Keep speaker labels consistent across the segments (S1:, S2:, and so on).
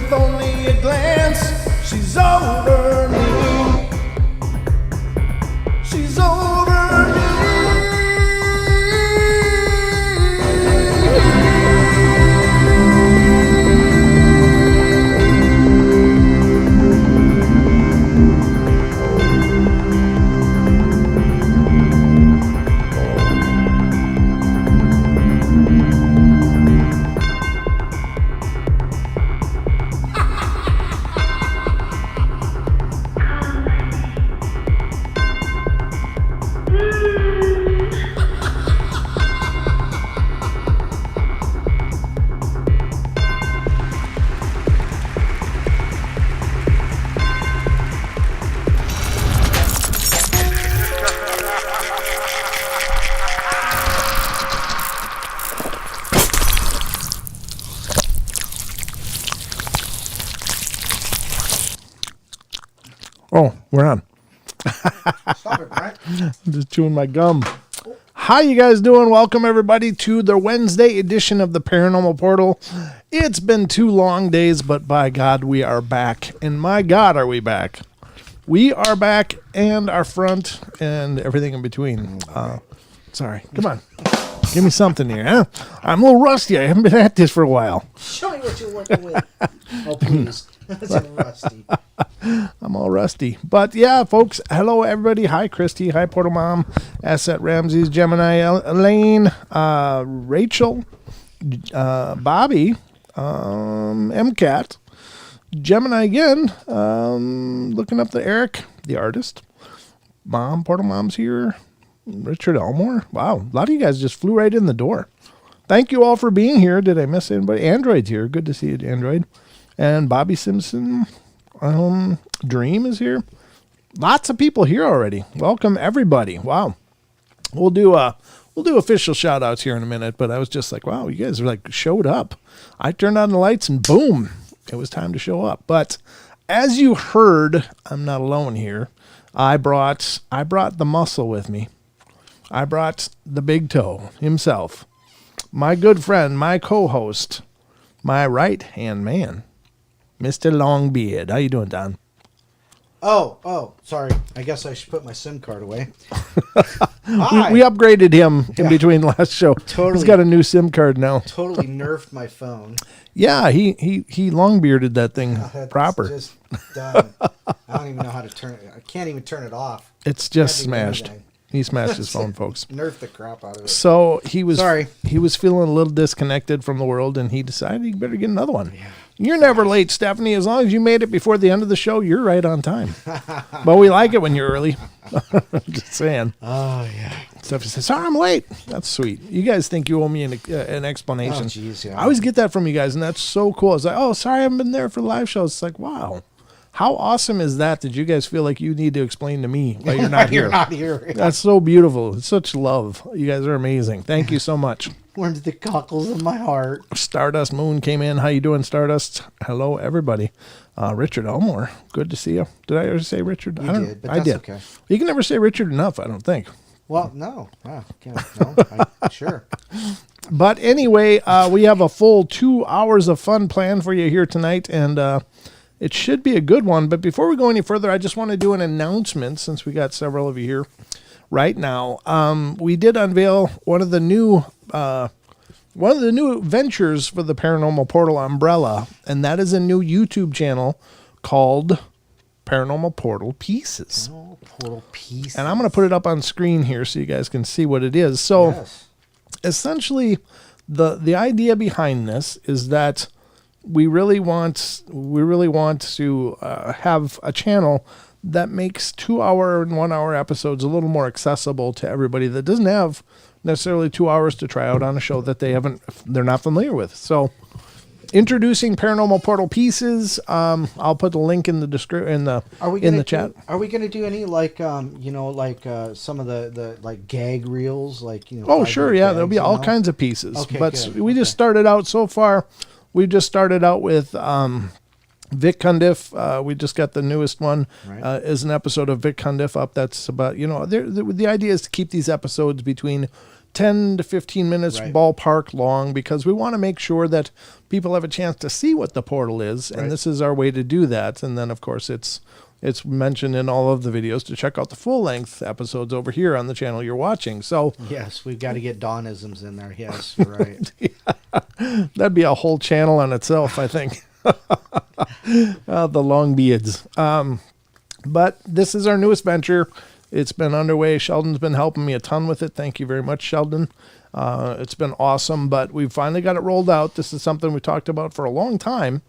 S1: with only a glance. She's over me. She's over me. Oh, we're on.
S2: Stop it, Brent.
S1: I'm just chewing my gum. How you guys doing? Welcome, everybody, to the Wednesday edition of the Paranormal Portal. It's been 2 long days, but by God, we are back. And my God, are we back. We are back, and our front, and everything in between. Sorry. Come on. Give me something here, huh? I'm a little rusty. I haven't been at this for a while.
S2: Show me what you're working with. Oh, please. That's rusty.
S1: I'm all rusty. But yeah, folks, hello everybody. Hi, Christy. Hi, Portal Mom. Asset Ramses, Gemini, Elaine, Rachel, Bobby, MCAT, Gemini again, looking up the Eric, the artist. Mom, Portal Mom's here. Richard Elmore. Wow, a lot of you guys just flew right in the door. Thank you all for being here. Did I miss anybody? Android's here. Good to see you, Android. And Bobby Simpson. Dream is here. Lots of people here already. Welcome everybody. Wow. We'll do official shout outs here in a minute, but I was just like, wow, you guys are like showed up. I turned on the lights and boom, it was time to show up. But as you heard, I'm not alone here. I brought the muscle with me. I brought the big toe himself. My good friend, my co-host, my right-hand man, Mr. Longbeard. How you doing, Don?
S2: Oh, sorry. I guess I should put my SIM card away.
S1: we upgraded him in between last show.
S2: Totally.
S1: He's got a new SIM card now.
S2: Totally nerfed my phone.
S1: Yeah, he long-bearded that thing proper.
S2: Just done. I don't even know how to turn it. I can't even turn it off.
S1: It's just smashed. He smashed his phone, folks.
S2: Nerfed the crap out of it.
S1: So he was feeling a little disconnected from the world, and he decided he better get another one. Yeah. You're never late, Stephanie. As long as you made it before the end of the show, you're right on time. But we like it when you're early. I'm just saying.
S2: Oh, yeah.
S1: Stephanie says, sorry, I'm late. That's sweet. You guys think you owe me an explanation.
S2: Oh, geez, yeah.
S1: I always get that from you guys, and that's so cool. It's like, oh, sorry, I haven't been there for the live shows. It's like, wow. How awesome is that you guys feel like you need to explain to me why you're not here?
S2: You're not here.
S1: That's so beautiful. It's such love. You guys are amazing. Thank you so much.
S2: Warms the cockles of my heart.
S1: Stardust Moon came in. How you doing, Stardust? Hello, everybody. Richard Elmore. Good to see you. Did I ever say Richard?
S2: You did, but that's okay.
S1: You can never say Richard enough, I don't think.
S2: Well, no. Sure.
S1: But anyway, we have a full 2 hours of fun planned for you here tonight, and it should be a good one. But before we go any further, I just want to do an announcement since we got several of you here right now. We did unveil one of the new ventures for the Paranormal Portal umbrella, and that is a new YouTube channel called Paranormal Portal Pieces.
S2: Paranormal Portal Pieces.
S1: And I'm going to put it up on screen here so you guys can see what it is. So essentially, the idea behind this is that we really want to have a channel that makes 2 hour and 1 hour episodes a little more accessible to everybody that doesn't have necessarily 2 hours to try out on a show that they're not familiar with. So introducing Paranormal Portal Pieces. I'll put the link in the description in the chat.
S2: Are we going to do any some of the like gag reels,
S1: Oh, sure, yeah, there'll be all kinds of pieces.
S2: Okay,
S1: but
S2: good.
S1: We just started out so far. We just started out with Vic Cundiff. We just got the newest one.
S2: Right.
S1: Is an episode of Vic Cundiff up. That's about the idea is to keep these episodes between 10 to 15 minutes
S2: Right.
S1: ballpark long, because we want to make sure that people have a chance to see what the portal is, and
S2: Right.
S1: this is our way to do that. And then, of course, it's mentioned in all of the videos to check out the full-length episodes over here on the channel you're watching. So
S2: Yes, we've got to get Dawnisms in there. Yes, you're right.
S1: that'd be a whole channel on itself, I think. The long beards. But this is our newest venture. It's been underway. Sheldon's been helping me a ton with it. Thank you very much, Sheldon. It's been awesome, but we've finally got it rolled out. This is something we talked about for a long time,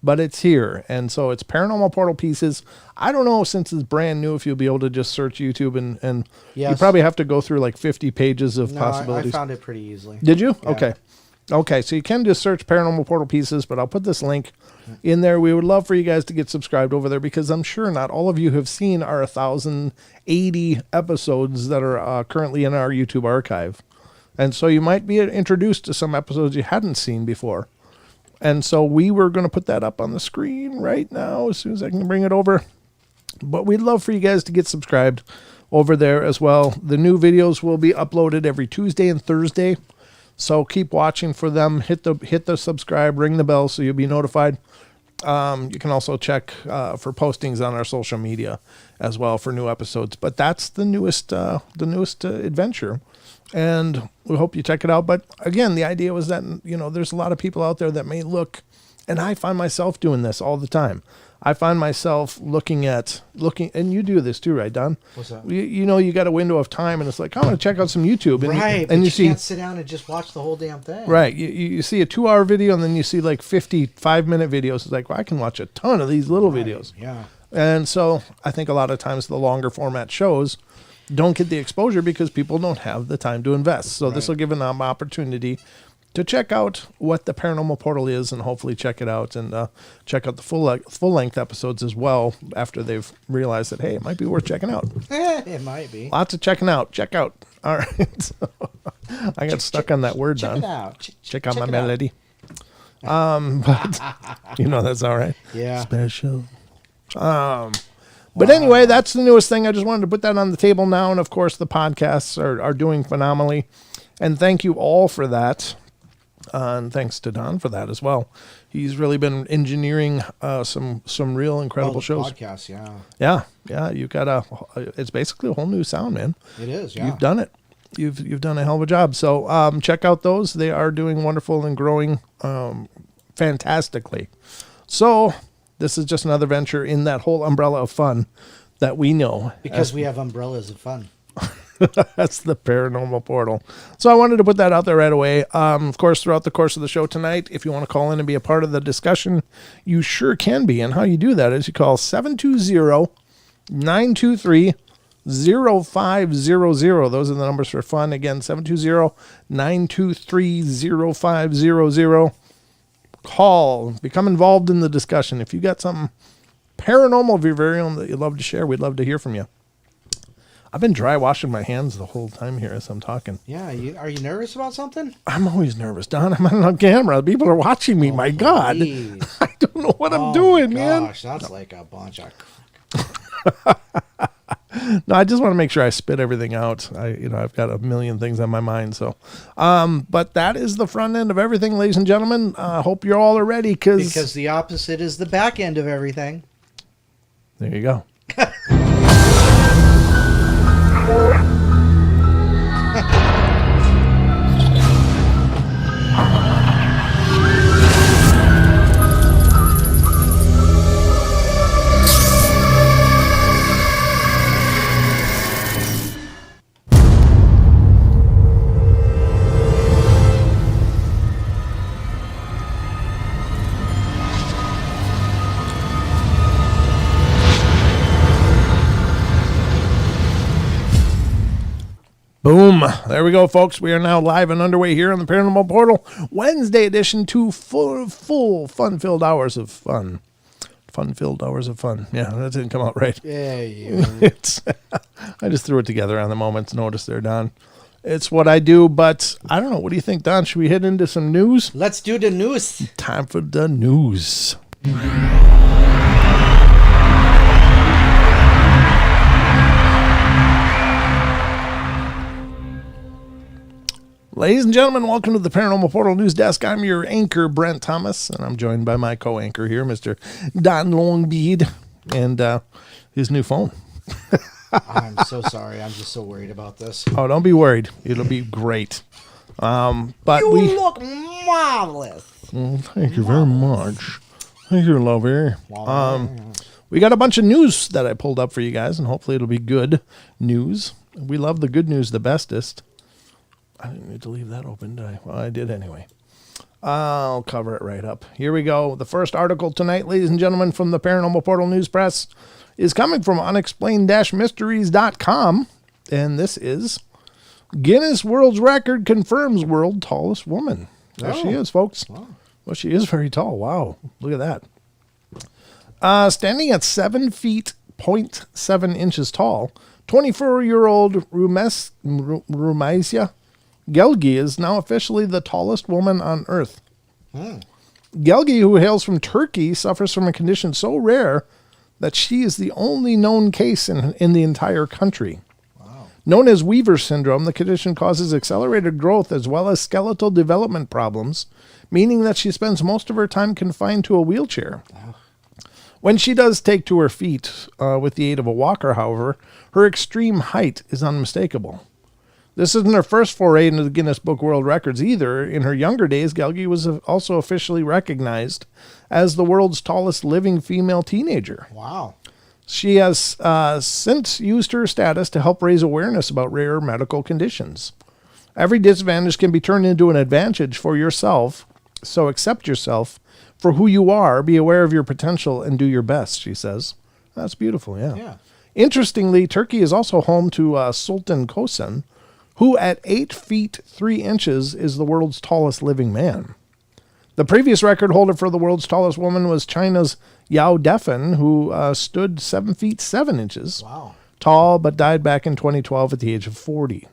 S1: but it's here. And so it's Paranormal Portal Pieces. I don't know, since it's brand new, if you'll be able to just search YouTube and
S2: Yes.
S1: you probably have to go through like 50 pages of
S2: No,
S1: possibilities.
S2: I found it pretty easily.
S1: Did you?
S2: Yeah.
S1: Okay, so you can just search Paranormal Portal Pieces, but I'll put this link in there. We would love for you guys to get subscribed over there, because I'm sure not all of you have seen our 1,080 episodes that are currently in our YouTube archive. And so you might be introduced to some episodes you hadn't seen before. And so we were going to put that up on the screen right now as soon as I can bring it over. But we'd love for you guys to get subscribed over there as well. The new videos will be uploaded every Tuesday and Thursday. So keep watching for them. Hit the subscribe, ring the bell so you'll be notified. You can also check for postings on our social media as well for new episodes. But that's the newest adventure, and we hope you check it out. But again, the idea was that, there's a lot of people out there that may look, and I find myself doing this all the time. I find myself looking, and you do this too, right, Don?
S2: What's that?
S1: You got a window of time, and it's like, I want to check out some YouTube, and
S2: Right,
S1: and
S2: but
S1: you see,
S2: can't sit down and just watch the whole damn thing.
S1: right, you see a 2-hour video, and then you see like 55-minute videos. It's like, well, I can watch a ton of these little videos.
S2: Yeah.
S1: And so I think a lot of times the longer format shows don't get the exposure because people don't have the time to invest. So this will give an opportunity to check out what the Paranormal Portal is, and hopefully check it out, and check out the full-length episodes as well after they've realized that, hey, it might be worth checking out.
S2: It might be.
S1: Lots of checking out. Check out. All right. So, I got stuck on that word,
S2: Check
S1: Don.
S2: it out.
S1: Check out
S2: check
S1: my
S2: it
S1: melody. But that's all right.
S2: Yeah.
S1: Special. But anyway, that's the newest thing. I just wanted to put that on the table now. And of course, the podcasts are doing phenomenally. And thank you all for that. And thanks to Don for that as well. He's really been engineering some real incredible shows.
S2: Podcasts, yeah.
S1: Yeah. You've got it's basically a whole new sound, man.
S2: It is, yeah.
S1: You've done it. You've done a hell of a job. So check out those. They are doing wonderful and growing fantastically. So this is just another venture in that whole umbrella of fun that we know.
S2: Because we have umbrellas of fun.
S1: That's the Paranormal Portal. So I wanted to put that out there right away. Of course, throughout the course of the show tonight, if you want to call in and be a part of the discussion, you sure can be. And how you do that is you call 720-923-0500. Those are the numbers for fun. Again, 720-923-0500. Call. Become involved in the discussion. If you got something paranormal of your very own that you'd love to share, we'd love to hear from you. I've been dry washing my hands the whole time here as I'm talking.
S2: Yeah, are you nervous about something?
S1: I'm always nervous, Don. I'm on camera. People are watching me. My God.
S2: Please.
S1: I don't know what I'm doing, man.
S2: Gosh, that's like a bunch of...
S1: No, I just want to make sure I spit everything out. I've got a million things on my mind. So, but that is the front end of everything, ladies and gentlemen. I hope you all are ready
S2: Because the opposite is the back end of everything.
S1: There you go. Boom. There we go, folks. We are now live and underway here on the Paranormal Portal. Wednesday edition, 2 full fun-filled hours of fun. Fun-filled hours of fun. Yeah, that didn't come out right.
S2: Yeah.
S1: I just threw it together on the moment's notice there, Don. It's what I do, but I don't know. What do you think, Don? Should we head into some news?
S2: Let's do the news.
S1: Time for the news. Ladies and gentlemen, welcome to the Paranormal Portal News Desk. I'm your anchor, Brent Thomas, and I'm joined by my co-anchor here, Mr. Don Longbead, and his new phone.
S2: I'm so sorry. I'm just so worried about this.
S1: Oh, don't be worried. It'll be great. But
S2: you look marvelous.
S1: Thank you very much. Thank you, lovey. We got a bunch of news that I pulled up for you guys, and hopefully it'll be good news. We love the good news the bestest. I didn't need to leave that open, did I? Well, I did anyway. I'll cover it right up. Here we go. The first article tonight, ladies and gentlemen, from the Paranormal Portal News Press is coming from unexplained-mysteries.com, and this is Guinness World Record confirms world tallest woman. There she is, folks.
S2: Wow.
S1: Well, she is very tall. Wow. Look at that. Standing at 7 feet, 0.7 inches tall, 24-year-old Rumaisia Gelgi is now officially the tallest woman on Earth. Gelgi, who hails from Turkey, suffers from a condition so rare that she is the only known case in the entire country.
S2: Wow.
S1: Known as Weaver syndrome, the condition causes accelerated growth as well as skeletal development problems, meaning that she spends most of her time confined to a wheelchair. When she does take to her feet with the aid of a walker, however, her extreme height is unmistakable. This isn't her first foray into the Guinness Book World Records either. In her younger days, Gelgi was also officially recognized as the world's tallest living female teenager.
S2: Wow.
S1: She has since used her status to help raise awareness about rare medical conditions. Every disadvantage can be turned into an advantage for yourself, so accept yourself for who you are, be aware of your potential, and do your best, she says. That's beautiful, yeah. Interestingly, Turkey is also home to Sultan Kosen, who at 8 feet 3 inches is the world's tallest living man. The previous record holder for the world's tallest woman was China's Yao Defen, who stood 7 feet 7 inches tall, but died back in 2012 at the age of 40.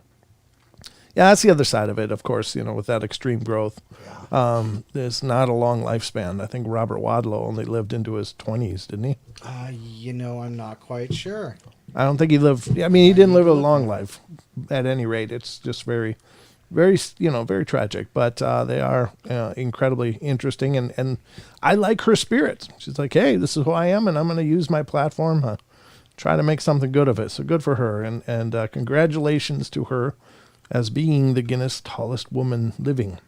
S1: Yeah, that's the other side of it, of course, with that extreme growth. There's not a long lifespan. I think Robert Wadlow only lived into his 20s, didn't he?
S2: I'm not quite sure.
S1: I don't think he lived. I mean, he didn't live a long life. At any rate, it's just very, very, very tragic. But they are incredibly interesting, and I like her spirit. She's like, hey, this is who I am, and I'm going to use my platform, try to make something good of it. So good for her, and congratulations to her as being the Guinness tallest woman living.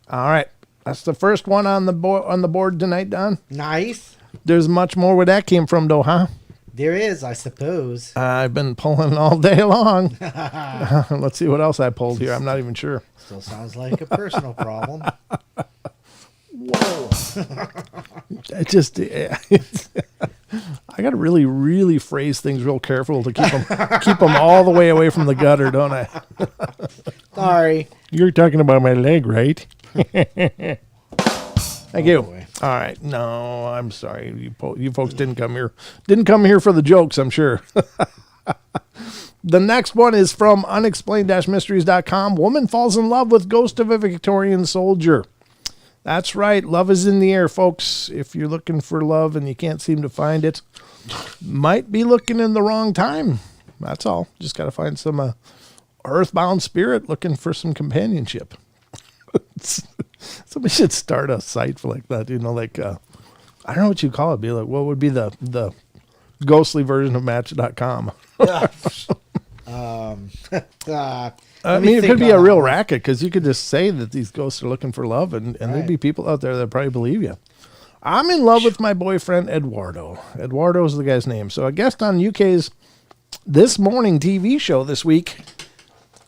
S1: All right, that's the first one on the board tonight, Don.
S2: Nice.
S1: There's much more where that came from, though, huh?
S2: There is, I suppose.
S1: I've been pulling all day long. Let's see what else I pulled here. I'm not even sure.
S2: Still sounds like a personal problem.
S1: Whoa. I got to really, really phrase things real careful to keep them all the way away from the gutter, don't I?
S2: Sorry.
S1: You're talking about my leg, right? Thank you.
S2: Boy.
S1: All right. No, I'm sorry. You folks didn't come here. Didn't come here for the jokes, I'm sure. The next one is from unexplained-mysteries.com. Woman falls in love with ghost of a Victorian soldier. That's right. Love is in the air, folks. If you're looking for love and you can't seem to find it, might be looking in the wrong time. That's all. Just got to find some earthbound spirit looking for some companionship. Somebody should start a site for like that, I don't know what you call it. Be like, what would be the ghostly version of Match.com? I mean, it could be a real racket because you could just say that these ghosts are looking for love, and there'd be people out there that probably believe you. I'm in love with my boyfriend, Eduardo. Eduardo is the guy's name. So a guest on UK's This Morning TV show this week.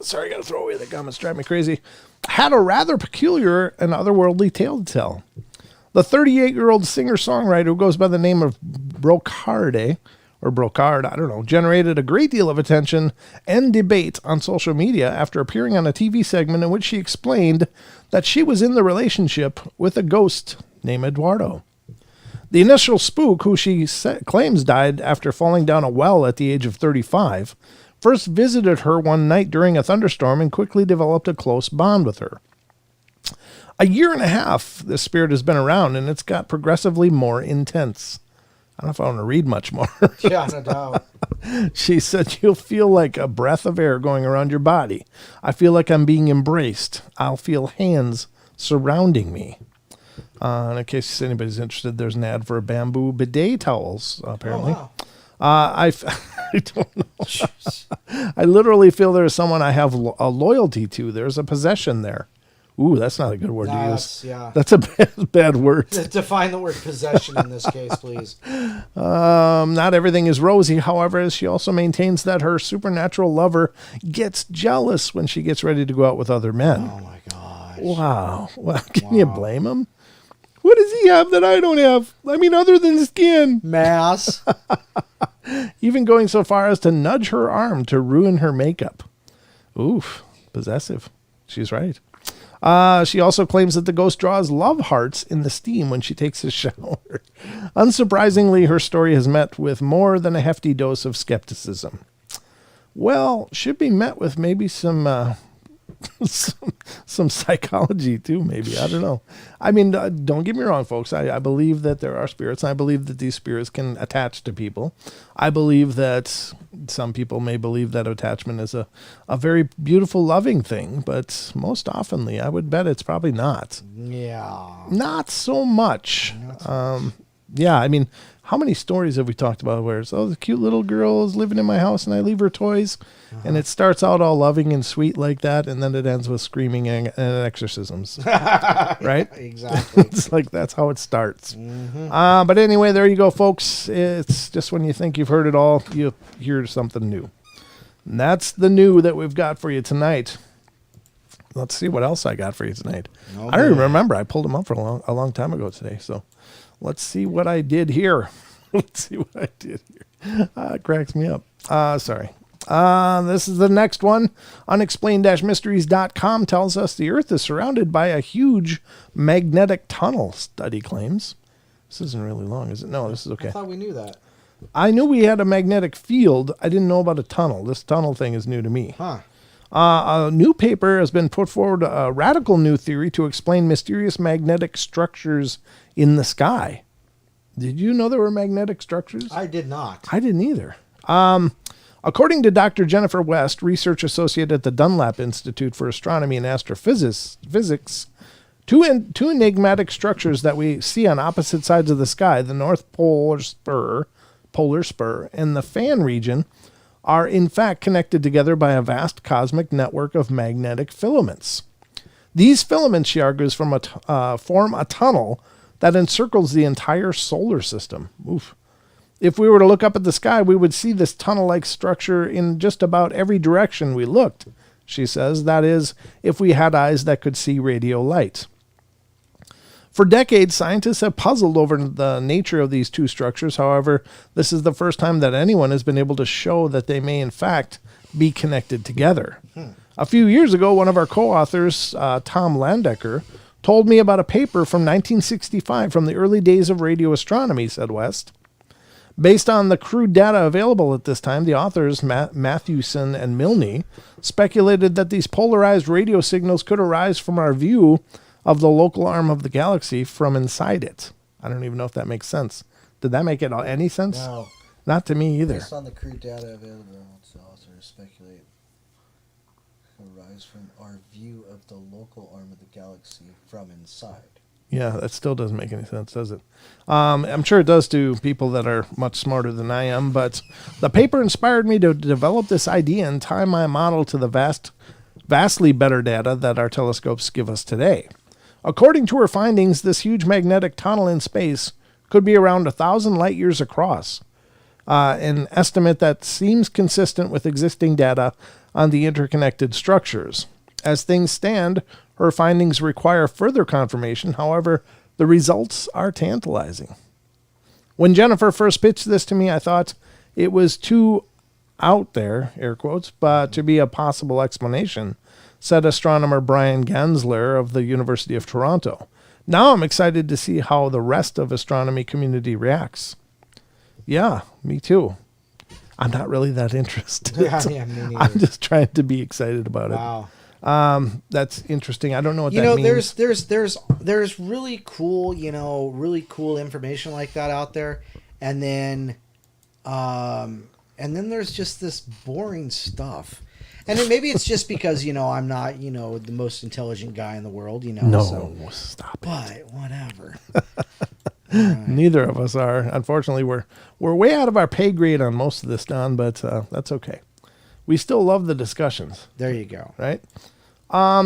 S1: Sorry, I got to throw away the gum. It's driving me crazy. Had a rather peculiar and otherworldly tale to tell. The 38-year-old singer-songwriter who goes by the name of Brocard, generated a great deal of attention and debate on social media after appearing on a TV segment in which she explained that she was in the relationship with a ghost named Eduardo. The initial spook, who she claims died after falling down a well at the age of 35, first visited her one night during a thunderstorm and quickly developed a close bond with her. A year and a half, this spirit has been around, and it's got progressively more intense. I don't know if I want to read much more.
S2: Yeah, no doubt.
S1: She said, you'll feel like a breath of air going around your body. I feel like I'm being embraced. I'll feel hands surrounding me. And in case anybody's interested, there's an ad for a bamboo bidet towels, apparently.
S2: Oh, wow.
S1: I don't know. I literally feel there's someone I have a loyalty to. There's a possession there. Ooh, that's not a good word to use.
S2: Yeah.
S1: That's a bad word.
S2: Define the word possession in this case, please.
S1: Not everything is rosy. However, she also maintains that her supernatural lover gets jealous when she gets ready to go out with other men.
S2: Oh, my gosh.
S1: Wow. Well, can you blame him? What does he have that I don't have? I mean, other than skin.
S2: Mass.
S1: Even going so far as to nudge her arm to ruin her makeup. Oof. Possessive. She's right. She also claims that the ghost draws love hearts in the steam when she takes a shower. Unsurprisingly, her story has met with more than a hefty dose of skepticism. Well, should be met with maybe some psychology too, maybe. I don't know. I mean, don't get me wrong, folks. I believe that there are spirits. And I believe that these spirits can attach to people. I believe that some people may believe that attachment is a very beautiful, loving thing, but most oftenly, I would bet it's probably not.
S2: Yeah.
S1: Not so much. Yeah, I mean, how many stories have we talked about where it's, oh, the cute little girl is living in my house and I leave her toys, and it starts out all loving and sweet like that, and then it ends with screaming and exorcisms, right?
S2: Exactly.
S1: It's like that's how it starts. But anyway, there you go, folks. It's just when you think you've heard it all, you hear something new. And that's the new that we've got for you tonight. Let's see what else I got for you tonight. I don't even remember. I pulled them up for a long time ago today, so... Let's see what I did here. It cracks me up. Sorry. This is the next one. Unexplained-mysteries.com tells us the Earth is surrounded by a huge magnetic tunnel, study claims. This isn't really long, is it? No, this is okay.
S2: I thought we knew that.
S1: I knew we had a magnetic field. I didn't know about a tunnel. This tunnel thing is new to me.
S2: Huh.
S1: A new paper has been put forward a radical new theory to explain mysterious magnetic structures in the sky. Did you know there were magnetic structures?
S2: I did not.
S1: I didn't either. According to Dr. Jennifer West, research associate at the Dunlap Institute for Astronomy and Astrophysics, two enigmatic structures that we see on opposite sides of the sky, the North Polar Spur, and the Fan region, are in fact connected together by a vast cosmic network of magnetic filaments. These filaments, she argues, form a tunnel that encircles the entire solar system. Oof. If we were to look up at the sky, we would see this tunnel-like structure in just about every direction we looked, she says. That is, if we had eyes that could see radio light. For decades, scientists have puzzled over the nature of these two structures. However, this is the first time that anyone has been able to show that they may, in fact, be connected together. A few years ago, one of our co-authors, Tom Landecker, told me about a paper from 1965 from the early days of radio astronomy, said West. Based on the crude data available at this time, the authors, Matthewson and Milne, speculated that these polarized radio signals could arise from our view of the local arm of the galaxy from inside it. I don't even know if that makes sense. Did that make any sense?
S2: No.
S1: Not to me either.
S3: Based on the crude data available, the authors speculate arise from our view of the local arm of the galaxy from inside.
S1: Yeah, that still doesn't make any sense, does it? I'm sure it does to people that are much smarter than I am, but the paper inspired me to develop this idea and tie my model to the vastly better data that our telescopes give us today. According to her findings, this huge magnetic tunnel in space could be around 1,000 light years across, an estimate that seems consistent with existing data on the interconnected structures. As things stand, her findings require further confirmation. However, the results are tantalizing. When Jennifer first pitched this to me, I thought it was too out there, air quotes, but to be a possible explanation, said astronomer Brian Gansler of the University of Toronto. Now I'm excited to see how the rest of astronomy community reacts. Yeah, me too. I'm not really that interested.
S2: Yeah, me neither.
S1: I'm just trying to be excited about it.
S2: Wow.
S1: That's interesting. I don't know what that means.
S2: There's really cool, really cool information like that out there. and then there's just this boring stuff. And then maybe it's just because, I'm not, the most intelligent guy in the world,
S1: No,
S2: so,
S1: stop it.
S2: but whatever.
S1: Right. Neither of us are. Unfortunately, we're way out of our pay grade on most of this, Don, but that's okay. We still love the discussions.
S2: There you go.
S1: Right?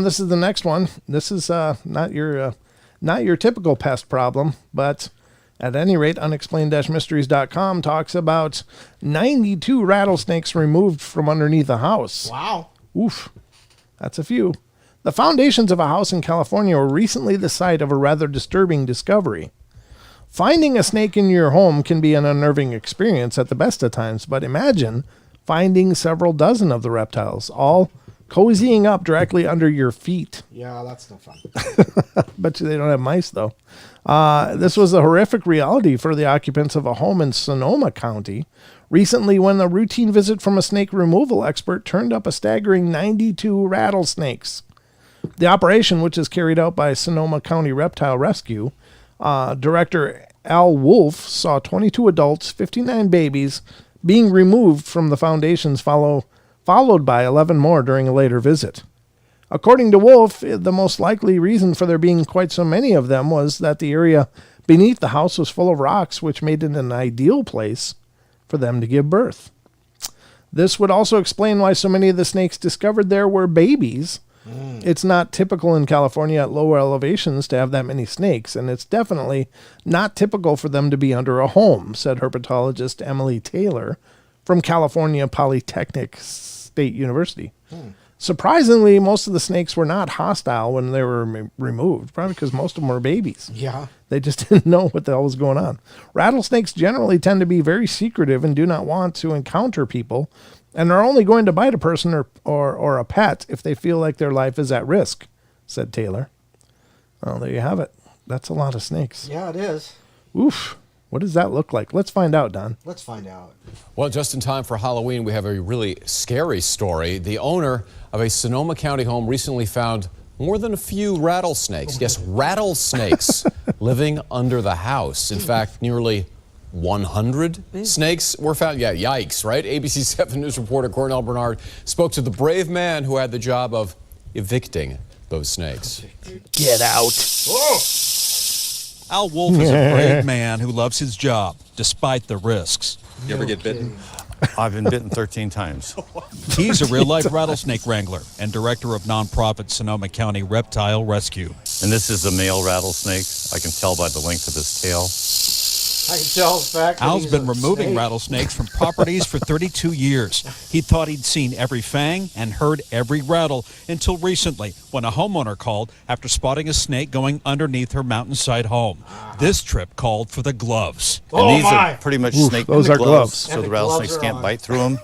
S1: This is the next one. This is not your typical pest problem, but at any rate, unexplained-mysteries.com talks about 92 rattlesnakes removed from underneath a house.
S2: Wow.
S1: Oof. That's a few. The foundations of a house in California were recently the site of a rather disturbing discovery. Finding a snake in your home can be an unnerving experience at the best of times, but imagine finding several dozen of the reptiles, all cozying up directly under your feet.
S2: Yeah, that's no fun.
S1: Bet you they don't have mice, though. This was a horrific reality for the occupants of a home in Sonoma County recently when a routine visit from a snake removal expert turned up a staggering 92 rattlesnakes. The operation, which is carried out by Sonoma County Reptile Rescue, Director Al Wolf saw 22 adults, 59 babies being removed from the foundations, followed by 11 more during a later visit. According to Wolf, the most likely reason for there being quite so many of them was that the area beneath the house was full of rocks, which made it an ideal place for them to give birth. This would also explain why so many of the snakes discovered there were babies. It's not typical in California at lower elevations to have that many snakes, and it's definitely not typical for them to be under a home, said herpetologist Emily Taylor from California Polytechnic State University. Surprisingly, most of the snakes were not hostile when they were removed, probably because most of them were babies.
S2: Yeah.
S1: They just didn't know what the hell was going on. Rattlesnakes generally tend to be very secretive and do not want to encounter people, and are only going to bite a person or a pet if they feel like their life is at risk, said Taylor. Well, there you have it. That's a lot of snakes.
S2: Yeah, it is.
S1: Oof. What does that look like? Let's find out, Don.
S2: Let's find out.
S4: Well, just in time for Halloween, we have a really scary story. The owner of a Sonoma County home recently found more than a few rattlesnakes. Yes, rattlesnakes living under the house. In fact, nearly 100 snakes were found. Yeah, yikes, right? ABC 7 News reporter Cornell Bernard spoke to the brave man who had the job of evicting those snakes.
S1: Get out.
S2: Whoa.
S5: Al Wolf is a brave man who loves his job, despite the risks.
S4: You ever get bitten?
S6: I've been bitten 13 times.
S5: He's a real-life rattlesnake wrangler and director of nonprofit Sonoma County Reptile Rescue.
S6: And this is a male rattlesnake. I can tell by the length of his tail.
S2: I can tell the fact that
S5: Al's
S2: he's
S5: been
S2: a
S5: removing
S2: snake.
S5: rattlesnakes from properties for 32 years. He thought he'd seen every fang and heard every rattle until recently when a homeowner called after spotting a snake going underneath her mountainside home. This trip called for the gloves.
S6: And these are pretty much snake
S1: those are gloves.
S6: so
S2: And
S6: the
S2: the
S6: rattlesnakes
S2: gloves are
S6: can't
S2: on.
S6: bite through them.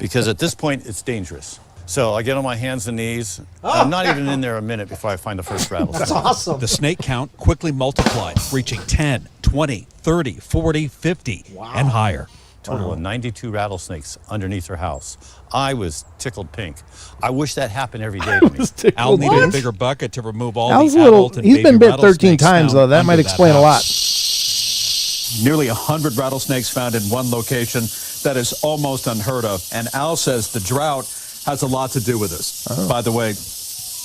S6: Because at this point, it's dangerous. So I get on my hands and knees. I'm not even in there a minute before I find the first rattlesnake.
S2: That's awesome.
S5: The snake count quickly multiplied, reaching 10, 20, 30, 40, 50, and higher.
S6: Total of 92 rattlesnakes underneath her house. I was tickled pink. I wish that happened every day to me.
S5: Al needed a bigger bucket to remove all
S1: Al's
S5: the adult and
S1: he's been
S5: baby
S1: bit 13
S5: rattlesnakes
S1: times,
S5: found
S1: though. That
S5: under
S1: might explain a lot.
S5: house. Nearly 100 rattlesnakes found in one location. That is almost unheard of. And Al says the drought has a lot to do with this. By the way,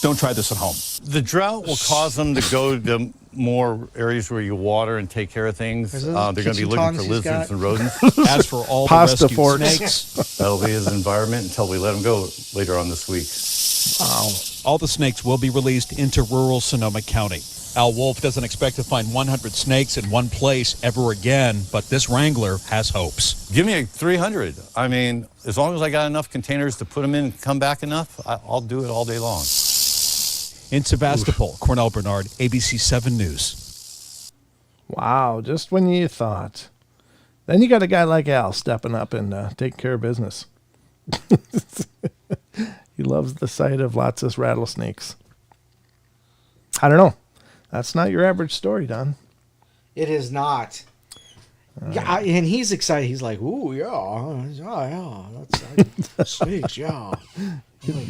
S5: don't try this at home.
S6: The drought will cause them to go to more areas where you water and take care of things.
S2: Is
S6: They're
S2: those
S6: going to be
S2: kitchen
S6: looking
S2: tongs
S6: for
S2: he's
S6: lizards
S2: got?
S6: and rodents.
S5: As for all the
S1: Pasta
S5: rescued
S1: forks.
S5: snakes,
S6: That'll be his environment until we let him go later on this week.
S5: all the snakes will be released into rural Sonoma County. Al Wolf doesn't expect to find 100 snakes in one place ever again, but this wrangler has hopes.
S6: Give me a 300. I mean, as long as I got enough containers to put them in and come back enough, I'll do it all day long.
S5: In Sevastopol, Cornell Bernard, ABC 7 News.
S1: Wow, just when you thought. Then you got a guy like Al stepping up and taking care of business. He loves the sight of lots of rattlesnakes. I don't know. That's not your average story, Don.
S2: It is not. Yeah, and he's excited. He's like, "Ooh, yeah, yeah, that's snakes, yeah."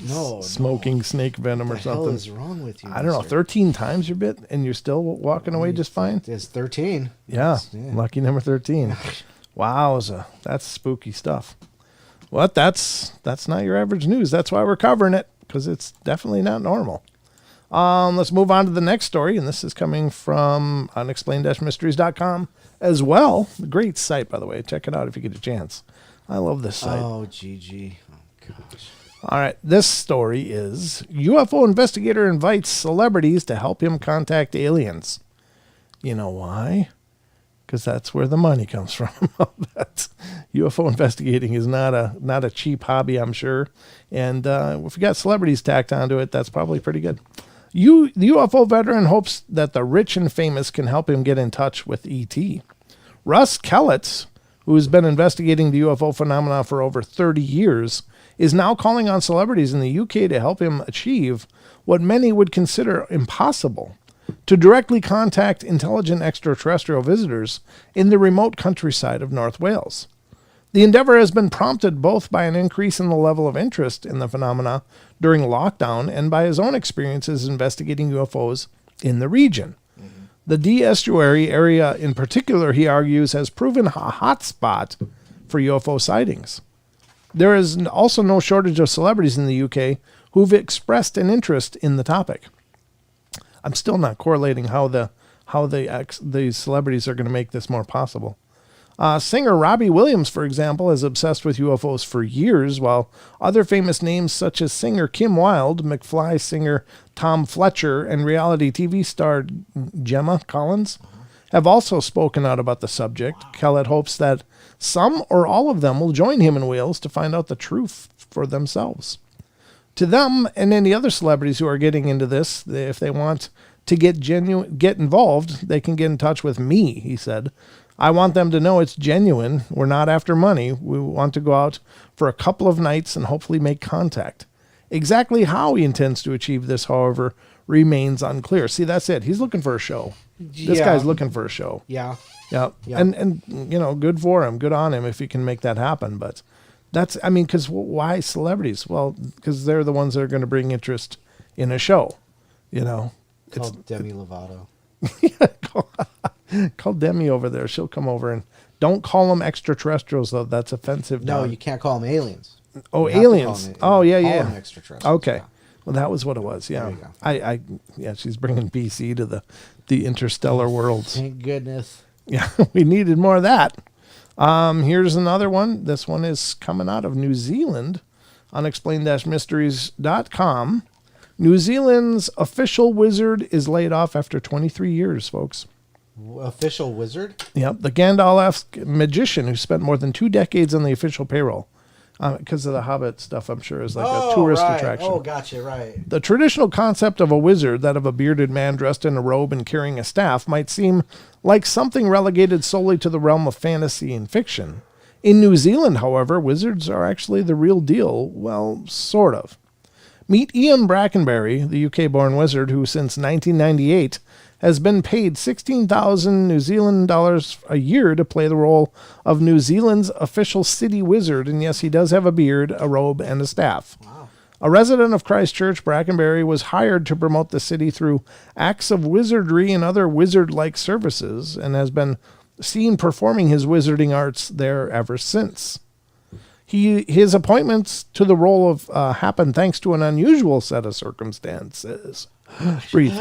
S2: No,
S1: Smoking snake venom or
S2: What the hell
S1: something.
S2: is wrong with you?
S1: I don't know,
S2: mister?
S1: 13 times you're bit and you're still walking away just fine?
S2: It's 13.
S1: Yeah,
S2: Yeah.
S1: lucky number 13. Wowza, that's spooky stuff. Well, that's not your average news. That's why we're covering it, because it's definitely not normal. Let's move on to the next story, and this is coming from unexplained-mysteries.com as well. Great site, by the way. Check it out if you get a chance. I love this site.
S2: Oh, GG. Oh, gosh.
S1: All right, this story is UFO investigator invites celebrities to help him contact aliens. You know why? Because that's where the money comes from. That's, UFO investigating is not a cheap hobby, I'm sure. And if you got celebrities tacked onto it, that's probably pretty good. The UFO veteran hopes that the rich and famous can help him get in touch with ET. Russ Kellett, who has been investigating the UFO phenomena for over 30 years, is now calling on celebrities in the UK to help him achieve what many would consider impossible: to directly contact intelligent extraterrestrial visitors in the remote countryside of North Wales. The endeavor has been prompted both by an increase in the level of interest in the phenomena during lockdown and by his own experiences investigating UFOs in the region. The Dee Estuary area in particular, he argues, has proven a hotspot for UFO sightings. There is also no shortage of celebrities in the UK who've expressed an interest in the topic. I'm still not correlating how the celebrities are going to make this more possible. Singer Robbie Williams, for example, is obsessed with UFOs for years, while other famous names such as singer Kim Wilde, McFly singer Tom Fletcher, and reality TV star Gemma Collins have also spoken out about the subject. Kellett hopes that some or all of them will join him in Wales to find out the truth for themselves. To them and any other celebrities who are getting into this, if they want to get involved, they can get in touch with me, he said. I want them to know it's genuine. We're not after money. We want to go out for a couple of nights and hopefully make contact. Exactly how he intends to achieve this, however, remains unclear. See, that's it. He's looking for a show. This guy's looking for a show.
S2: Yeah.
S1: Yeah. And good for him. Good on him if he can make that happen. But because why celebrities? Well, because they're the ones that are going to bring interest in a show.
S2: Call Demi Lovato.
S1: Call Demi over there. She'll come over, and don't call them extraterrestrials, though. That's offensive.
S2: No, you can't call them aliens.
S1: Oh,
S2: You have to
S1: aliens.
S2: call them,
S1: Yeah.
S2: call them extraterrestrials.
S1: Okay.
S2: Yeah.
S1: Well, that was what it was. Yeah.
S2: There you go.
S1: She's bringing BC to the interstellar worlds.
S2: Thank goodness.
S1: Yeah, we needed more of that. Here's another one. This one is coming out of New Zealand, unexplained-mysteries.com. New Zealand's official wizard is laid off after 23 years, folks.
S2: Official wizard?
S1: Yep, the Gandalf magician who spent more than 2 decades on the official payroll. Because of the Hobbit stuff, I'm sure, is like a tourist attraction.
S2: Oh, gotcha, right.
S1: The traditional concept of a wizard, that of a bearded man dressed in a robe and carrying a staff, might seem like something relegated solely to the realm of fantasy and fiction. In New Zealand, however, wizards are actually the real deal. Well, sort of. Meet Ian Brackenbury, the UK-born wizard who since 1998 has been paid 16,000 New Zealand dollars a year to play the role of New Zealand's official city wizard. And yes, he does have a beard, a robe, and a staff. Wow. A resident of Christchurch, Brackenbury was hired to promote the city through acts of wizardry and other wizard-like services, and has been seen performing his wizarding arts there ever since. His appointments to the role of happened thanks to an unusual set of circumstances. Breathe.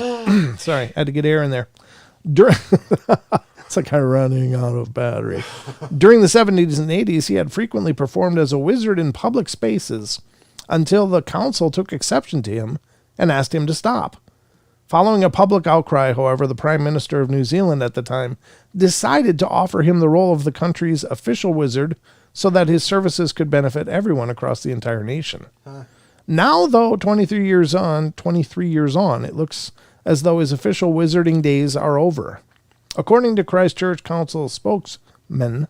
S1: Sorry, I had to get air in there. It's like I'm running out of battery. During the 70s and 80s, he had frequently performed as a wizard in public spaces until the council took exception to him and asked him to stop. Following a public outcry, however, the Prime Minister of New Zealand at the time decided to offer him the role of the country's official wizard so that his services could benefit everyone across the entire nation. Now, though, 23 years on, it looks as though his official wizarding days are over. According to Christchurch Council spokesman,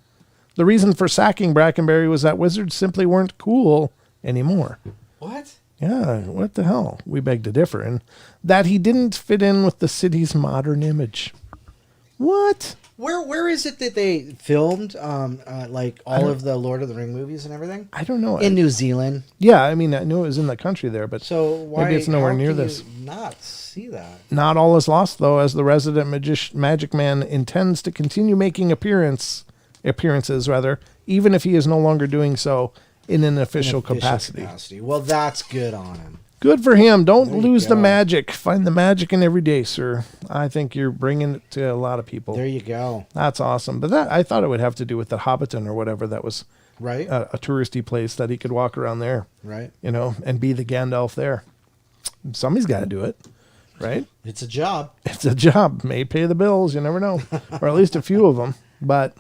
S1: the reason for sacking Brackenbury was that wizards simply weren't cool anymore.
S2: What?
S1: Yeah, what the hell? We beg to differ. And that he didn't fit in with the city's modern image. What?
S2: Where is it that they filmed like all of the Lord of the Ring movies and everything?
S1: I don't know.
S2: In New Zealand.
S1: Yeah, I mean, I knew it was in the country there, but
S2: So why
S1: maybe it's nowhere
S2: how
S1: near
S2: can
S1: this.
S2: you not see that?
S1: Not all is lost, though, as the resident magic man intends to continue making appearances, even if he is no longer doing so in an official capacity.
S2: Well, that's good on him.
S1: Good for him. Don't
S2: There you
S1: lose the
S2: go.
S1: magic. Find the magic in every day, sir. I think you're bringing it to a lot of people.
S2: There you go.
S1: That's awesome. But that I thought it would have to do with the Hobbiton or whatever that was
S2: Right?
S1: a touristy place that he could walk around there,
S2: Right.
S1: you know, and be the Gandalf there. Somebody's got to do it, right?
S2: It's a job.
S1: It's a job. May pay the bills. You never know, or at least a few of them. But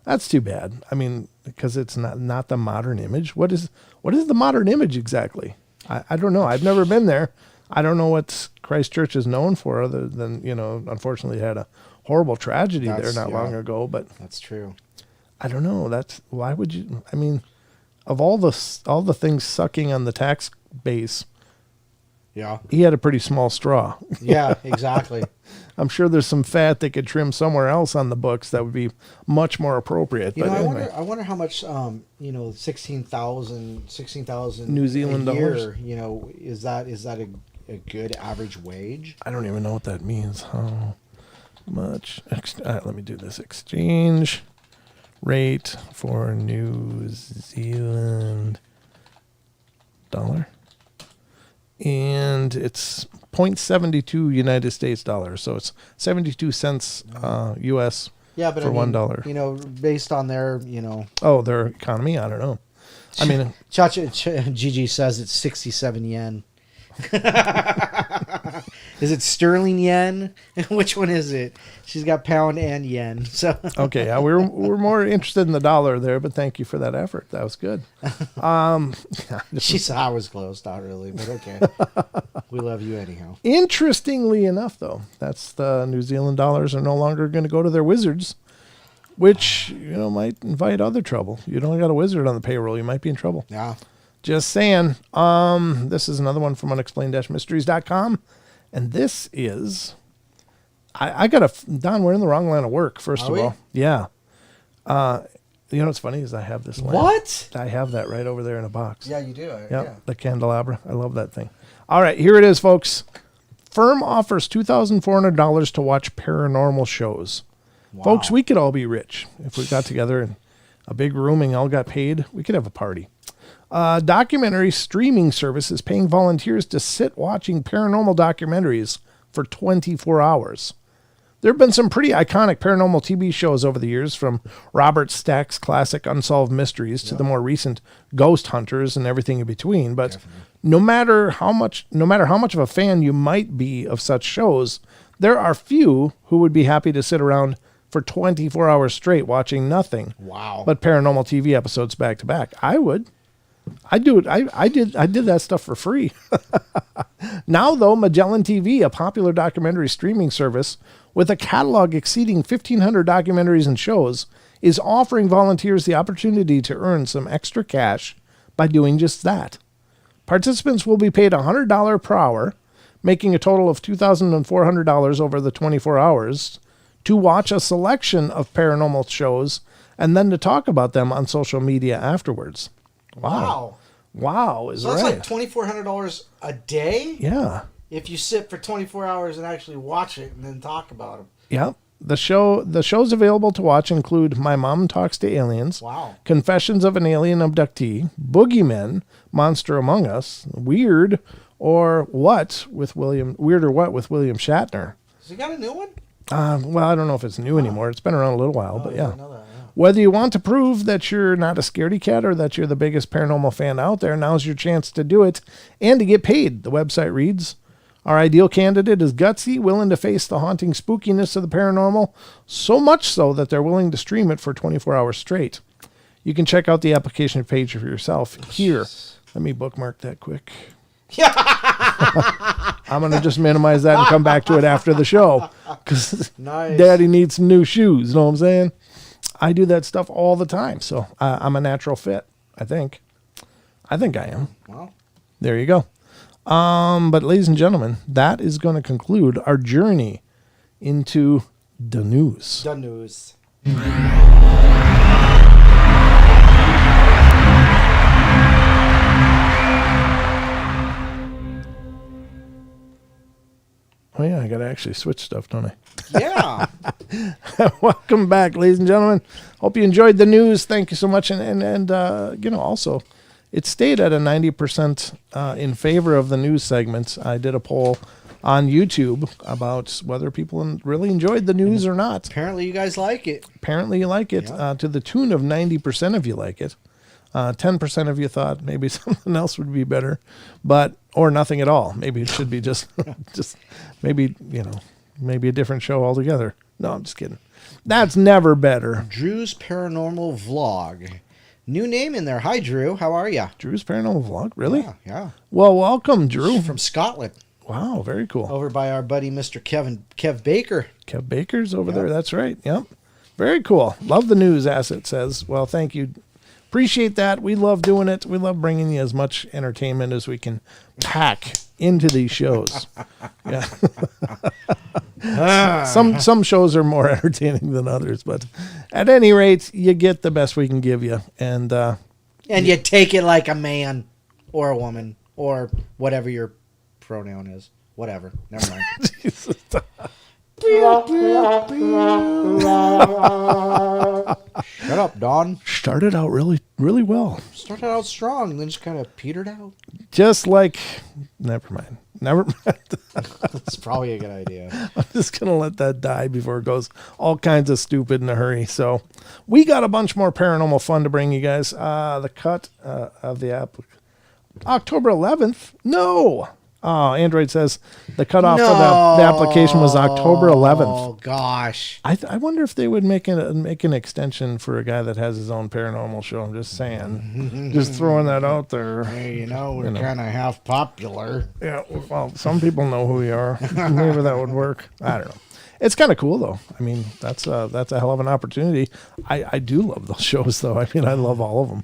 S1: that's too bad. I mean, because it's not the modern image. What is the modern image exactly? I don't know. I've never been there. I don't know what Christchurch is known for, other than, you know, unfortunately had a horrible tragedy there not long ago. But
S2: That's true.
S1: I don't know. That's why would you? I mean, of all the things sucking on the tax base,
S2: Yeah.
S1: he had a pretty small straw.
S2: Yeah, exactly.
S1: I'm sure there's some fat they could trim somewhere else on the books that would be much more appropriate.
S2: You
S1: But
S2: know,
S1: anyway,
S2: I wonder how much, 16,000
S1: New Zealand
S2: a year,
S1: dollars.
S2: you know, is that a good average wage?
S1: I don't even know what that means. How much? Let me do this. Exchange rate for New Zealand dollar. And it's 0.72 United States dollars. So it's 72 cents US
S2: Yeah, but
S1: for
S2: I mean,
S1: $1.
S2: You know, based on their, you know,
S1: Oh, their economy? I don't know. I mean,
S2: Gigi says it's 67 yen. Is it sterling yen? Which one is it? She's got pound and yen. So
S1: okay, yeah, we're more interested in the dollar there, but thank you for that effort. That was good.
S2: she said I was close, not really, but okay. We love you anyhow.
S1: Interestingly enough, though, that's the New Zealand dollars are no longer going to go to their wizards, which, you know, might invite other trouble. You don't got a wizard on the payroll, you might be in trouble.
S2: Yeah.
S1: Just saying. This is another one from unexplained-mysteries.com. And this is, I got Don, we're in the wrong line of work, first
S2: Are
S1: of
S2: we?
S1: all. Yeah. You know what's funny is I have this lamp.
S2: What?
S1: I have that right over there in a box.
S3: Yeah, you do.
S1: Yep,
S3: Yeah.
S1: the candelabra. I love that thing. All right, here it is, folks. Firm offers $2,400 to watch paranormal shows.
S2: Wow.
S1: Folks, we could all be rich if we got together in a big room and all got paid. We could have a party. Documentary streaming service is paying volunteers to sit watching paranormal documentaries for 24 hours. There have been some pretty iconic paranormal TV shows over the years, from Robert Stack's classic Unsolved Mysteries to the more recent Ghost Hunters and everything in between. But no matter how much of a fan you might be of such shows, there are few who would be happy to sit around for 24 hours straight watching nothing.
S2: Wow.
S1: But paranormal TV episodes back to back. I would. I do it. I did that stuff for free. Now, though, Magellan TV, a popular documentary streaming service with a catalog exceeding 1,500 documentaries and shows, is offering volunteers the opportunity to earn some extra cash by doing just that. Participants will be paid $100 per hour, making a total of $2,400 over the 24 hours, to watch a selection of paranormal shows and then to talk about them on social media afterwards.
S2: Wow.
S1: Wow, is
S2: So that's
S1: right.
S2: like $2,400 a day
S1: Yeah.
S2: if you sit for 24 hours and actually watch it and then talk about them.
S1: Yeah. The shows available to watch include My Mom Talks to Aliens,
S2: Wow.
S1: Confessions of an Alien Abductee, Boogeymen, Monster Among Us, Weird or What with William Shatner.
S2: So you got a new one?
S1: Well, I don't know if it's new anymore. It's been around a little while, but yeah.
S2: I know that, yeah.
S1: Whether you want to prove that you're not a scaredy cat or that you're the biggest paranormal fan out there, now's your chance to do it and to get paid. The website reads, our ideal candidate is gutsy, willing to face the haunting spookiness of the paranormal, so much so that they're willing to stream it for 24 hours straight. You can check out the application page for yourself here. Let me bookmark that quick. I'm going to just minimize that and come back to it after the show, because
S2: Nice.
S1: Daddy needs some new shoes. You know what I'm saying? I do that stuff all the time, so I'm a natural fit, I think. I am.
S2: Well,
S1: There you go. But ladies and gentlemen, that is going to conclude our journey into the news.
S2: The news.
S1: Oh, yeah, I got to actually switch stuff, don't I?
S2: Yeah.
S1: Welcome back, ladies and gentlemen. Hope you enjoyed the news. Thank you so much. And also, it stayed at a 90% in favor of the news segments. I did a poll on YouTube about whether people really enjoyed the news or not.
S2: Apparently you guys like it.
S1: Apparently you like it,
S2: Yeah.
S1: to the tune of 90% of you like it. 10% of you thought maybe something else would be better, or nothing at all. Maybe it should be just maybe a different show altogether. No, I'm just kidding. That's never better.
S2: Drew's Paranormal Vlog. New name in there. Hi, Drew. How are you?
S1: Drew's Paranormal Vlog? Really?
S2: Yeah.
S1: Well, welcome, Drew.
S2: From Scotland.
S1: Wow, very cool.
S2: Over by our buddy, Mr. Kev Baker.
S1: Kev Baker's over there. That's right. Yep. Very cool. Love the news, as it says. Well, thank you. Appreciate that. We love doing it. We love bringing you as much entertainment as we can pack into these shows. Yeah. Some shows are more entertaining than others, but at any rate, you get the best we can give you. And
S2: you take it like a man or a woman or whatever your pronoun is. Whatever. Never mind.
S1: Jesus.
S2: Shut up, Don.
S1: Started out really, really well.
S2: Started out strong, then just kind of petered out.
S1: Just like, never mind.
S2: That's probably a good idea.
S1: I'm just going to let that die before it goes all kinds of stupid in a hurry. So we got a bunch more paranormal fun to bring you guys. The cut of the app, October 11th. No. Oh, Android says the cutoff for the application was October 11th.
S2: Oh, gosh.
S1: I wonder if they would make an extension for a guy that has his own paranormal show. I'm just saying. Just throwing that out there.
S2: Hey, we're kind of half popular.
S1: Yeah, well, some people know who we are. Maybe that would work. I don't know. It's kind of cool, though. I mean, that's a hell of an opportunity. I do love those shows, though. I mean, I love all of them.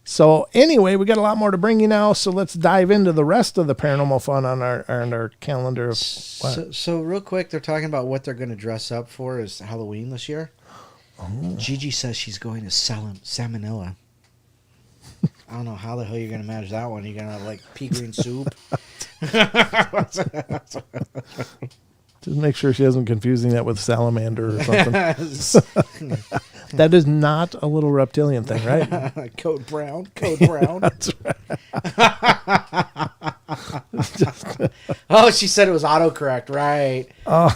S1: So anyway, we got a lot more to bring you now. So let's dive into the rest of the paranormal fun on our calendar.
S2: So real quick, they're talking about what they're going to dress up for is Halloween this year. Oh. Gigi says she's going to salmonella. I don't know how the hell you're going to manage that one. You're going to have like pea green soup.
S1: Just make sure she isn't confusing that with salamander or something. That is not a little reptilian thing, right?
S2: Code brown.
S1: That's right.
S2: Oh, she said it was autocorrect, right?
S1: Oh.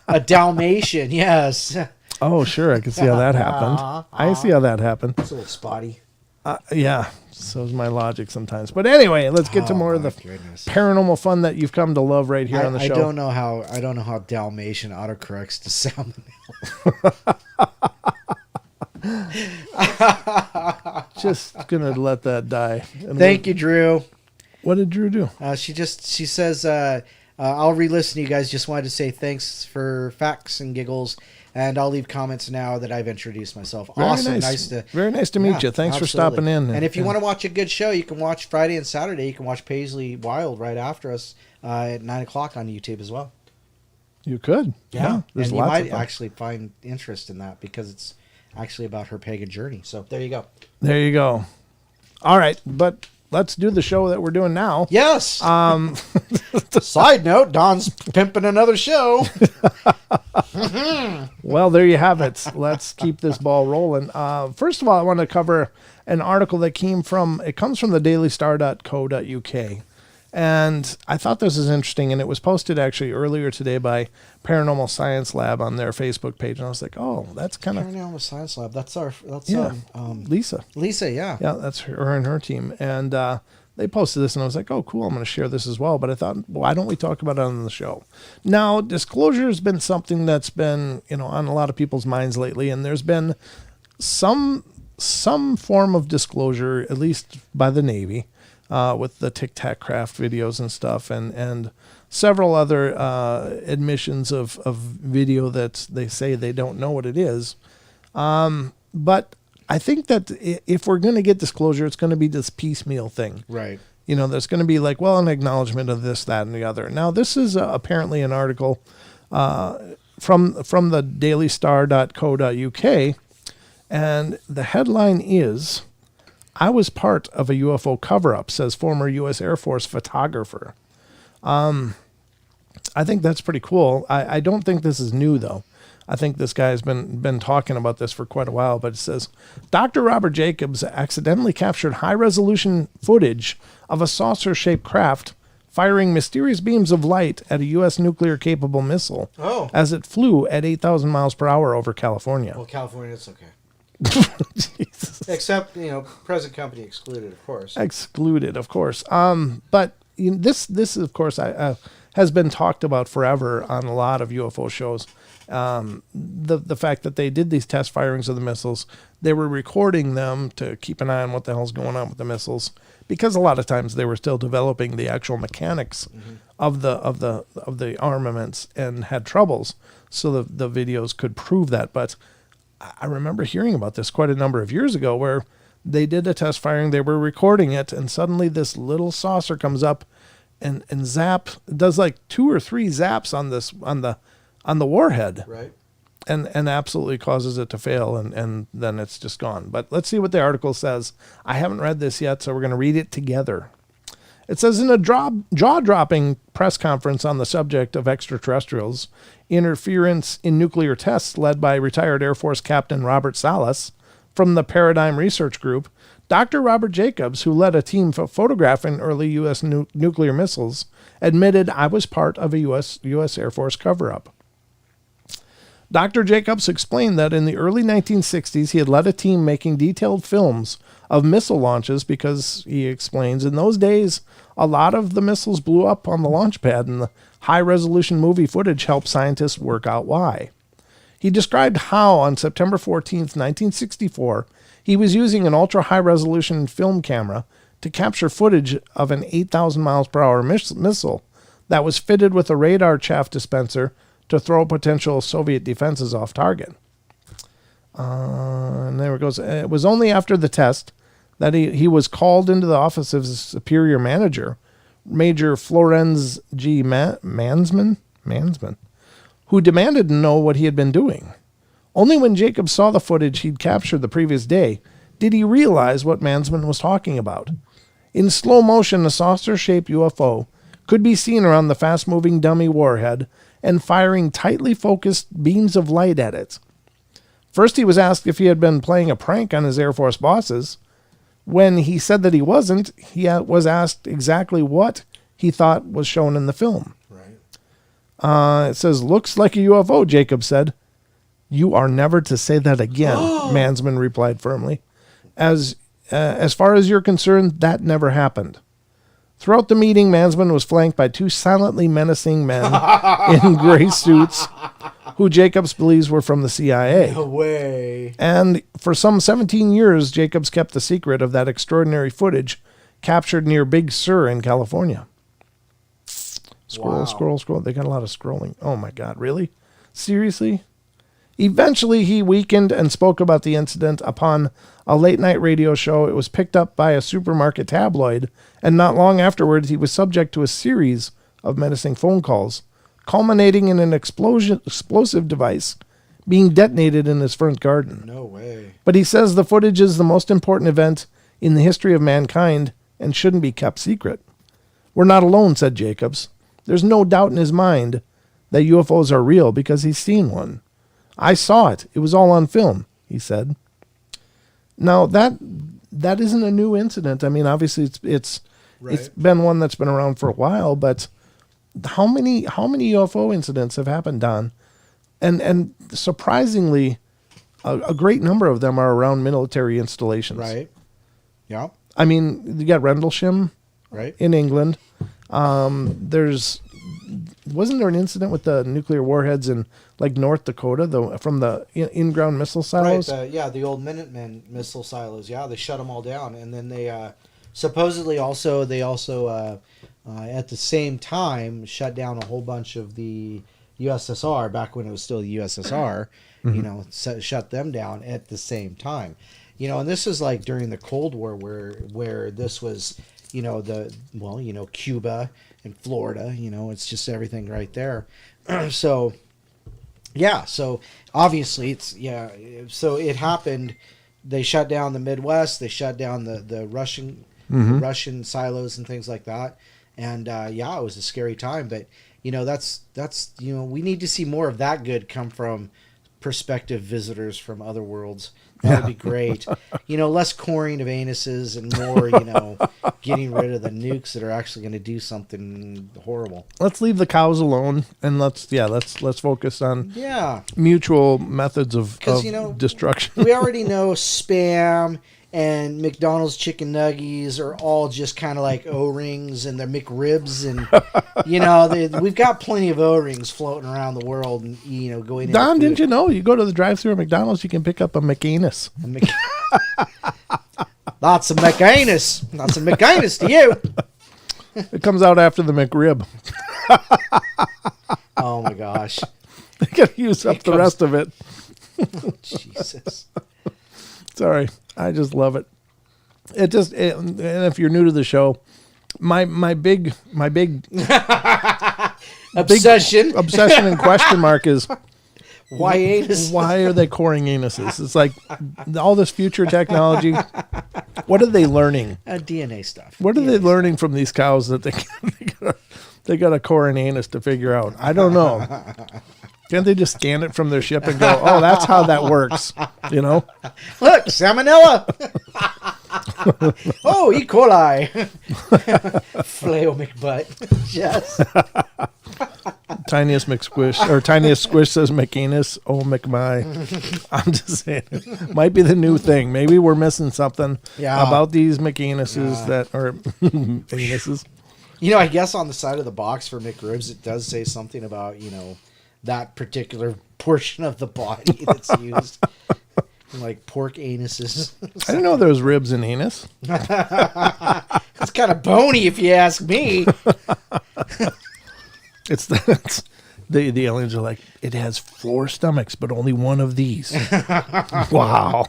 S2: A Dalmatian, yes.
S1: Oh, sure. I can see how that happened. I see how that happened.
S2: It's a little spotty.
S1: Yeah. So is my logic sometimes. But anyway, let's get to more of the paranormal fun that you've come to love right here on the show.
S2: I don't know how Dalmatian autocorrects to salmonella.
S1: Just gonna let that die.
S2: Thank you, Drew.
S1: What did Drew do?
S2: She says I'll re-listen to you guys. Just wanted to say thanks for facts and giggles, and I'll leave comments now that I've introduced myself. Awesome,
S1: very nice to meet you. Thanks for stopping in.
S2: And if you want to watch a good show, you can watch Friday and Saturday. You can watch Paisley Wild right after us at 9:00 on YouTube as well.
S1: You could,
S2: yeah.
S1: There's
S2: and
S1: lots
S2: you might
S1: of fun.
S2: actually find interest in that because it's actually about her pagan journey. So there you go.
S1: There you go. All right, but let's do the show that we're doing now.
S2: Yes. Side note, Don's pimping another show.
S1: Well, there you have it. Let's keep this ball rolling. First of all, I want to cover an article that comes from the dailystar.co.uk. And I thought this was interesting, and it was posted actually earlier today by Paranormal Science Lab on their Facebook page. And I was like, oh, that's kind of...
S2: Paranormal Science Lab. That's
S1: Lisa.
S2: Lisa, yeah.
S1: Yeah, that's her and her team. And they posted this, and I was like, oh, cool, I'm going to share this as well. But I thought, why don't we talk about it on the show? Now, disclosure has been something that's been, on a lot of people's minds lately, and there's been some form of disclosure, at least by the Navy, with the Tic Tac Craft videos and stuff, and several other admissions of video that they say they don't know what it is. But I think that if we're going to get disclosure, it's going to be this piecemeal thing.
S2: Right.
S1: There's going to be like, well, an acknowledgement of this, that, and the other. Now, this is apparently an article from the dailystar.co.uk, and the headline is, "I was part of a UFO cover-up," says former U.S. Air Force photographer. I think that's pretty cool. I don't think this is new, though. I think this guy has been talking about this for quite a while, but it says, Dr. Robert Jacobs accidentally captured high-resolution footage of a saucer-shaped craft firing mysterious beams of light at a U.S. nuclear-capable missile as it flew at 8,000 miles per hour over California.
S2: Well, California, it's okay.
S1: Jesus.
S2: Except, present company excluded, of course.
S1: Excluded, of course. But this, of course, has been talked about forever on a lot of UFO shows. The fact that they did these test firings of the missiles, they were recording them to keep an eye on what the hell's going on with the missiles, because a lot of times they were still developing the actual mechanics of the armaments and had troubles, so the videos could prove that. But I remember hearing about this quite a number of years ago, where they did a test firing, they were recording it, and suddenly this little saucer comes up and does like 2 or 3 zaps on the warhead,
S2: Right.
S1: and absolutely causes it to fail, and then it's just gone. But let's see what the article says. I haven't read this yet, so we're going to read it together. It says, in a jaw-dropping press conference on the subject of extraterrestrials, interference in nuclear tests led by retired Air Force Captain Robert Salas from the Paradigm Research Group, Dr. Robert Jacobs, who led a team for photographing early U.S. nuclear missiles, admitted, "I was part of a U.S. Air Force cover-up." Dr. Jacobs explained that in the early 1960s, he had led a team making detailed films of missile launches because, he explains, in those days, a lot of the missiles blew up on the launch pad, and the high-resolution movie footage helped scientists work out why. He described how, on September 14th, 1964, he was using an ultra-high-resolution film camera to capture footage of an 8,000 miles per hour missile that was fitted with a radar chaff dispenser to throw potential Soviet defenses off target. And there it goes. It was only after the test that he was called into the office of his superior manager, Major Florenz G. Mansman, who demanded to know what he had been doing. Only when Jacob saw the footage he'd captured the previous day did he realize what Mansman was talking about. In slow motion, a saucer-shaped UFO could be seen around the fast-moving dummy warhead and firing tightly focused beams of light at it. First, he was asked if he had been playing a prank on his Air Force bosses. When he said that he wasn't, he was asked exactly what he thought was shown in the film.
S2: Right.
S1: It says, "Looks like a UFO," Jacob said. "You are never to say that again," Mansman replied firmly. As far as you're concerned, that never happened." Throughout the meeting, Mansman was flanked by 2 silently menacing men in gray suits who Jacobs believes were from the CIA.
S2: No way.
S1: And for some 17 years, Jacobs kept the secret of that extraordinary footage captured near Big Sur in California. Scroll. They got a lot of scrolling. Oh my God, really? Seriously? Eventually, he weakened and spoke about the incident upon a late-night radio show. It was picked up by a supermarket tabloid, and not long afterwards, he was subject to a series of menacing phone calls, culminating in an explosive device being detonated in his front garden.
S2: No way.
S1: But he says the footage is the most important event in the history of mankind and shouldn't be kept secret. "We're not alone," said Jacobs. "There's no doubt in his mind that UFOs are real because he's seen one. I saw it. It was all on film," he said. Now, that isn't a new incident. I mean, obviously, it's been one that's been around for a while, but how many UFO incidents have happened, Don? And surprisingly, a great number of them are around military installations.
S2: Right. Yeah.
S1: I mean, you got Rendlesham
S2: Right.
S1: in England. Wasn't there an incident with the nuclear warheads in like North Dakota, from the in-ground missile silos?
S2: Right. The old Minutemen missile silos. Yeah, they shut them all down, and then they supposedly also at the same time shut down a whole bunch of the USSR back when it was still the USSR.
S1: Mm-hmm.
S2: Shut them down at the same time. And this is like during the Cold War where this was, Cuba and Florida. It's just everything right there. So Yeah, so obviously so it happened. They shut down the Midwest. They shut down the Russian silos and things like that. And it was a scary time. But that's we need to see more of that good come from prospective visitors from other worlds. That would be great. Less coring of anuses and more, getting rid of the nukes that are actually going to do something horrible.
S1: Let's leave the cows alone and let's focus on mutual methods of destruction.
S2: We already know Spam and McDonald's chicken nuggies are all just kind of like O-rings and they're McRibs and we've got plenty of O-rings floating around the world and going.
S1: Don, didn't you know you go to the drive-thru at McDonald's, you can pick up a McAnus.
S2: Lots of McAnus. Lots of McAnus to you.
S1: It comes out after the McRib.
S2: Oh my gosh.
S1: They gotta use up the rest of it.
S2: Jesus.
S1: Sorry, I just love it. And if you're new to the show, my big
S2: obsession
S1: and question mark is
S2: why anus?
S1: Why are they coring anuses? It's like all this future technology. What are they learning?
S2: DNA stuff.
S1: What are they learning from these cows that they got a core and anus to figure out? I don't know. Can't they just scan it from their ship and go, oh, that's how that works?
S2: Look, salmonella. Oh, E. coli. Flail McButt. Yes.
S1: Tiniest McSquish, or Tiniest Squish says McAnus. Oh, McMy. I'm just saying. Might be the new thing. Maybe we're missing something about these McAnuses that are anuses.
S2: I guess on the side of the box for McRibs, it does say something about, that particular portion of the body that's used. Like pork anuses.
S1: I didn't know there was ribs in anus.
S2: It's kind of bony if you ask me.
S1: It's the aliens are like, it has 4 stomachs, but only one of these. Wow.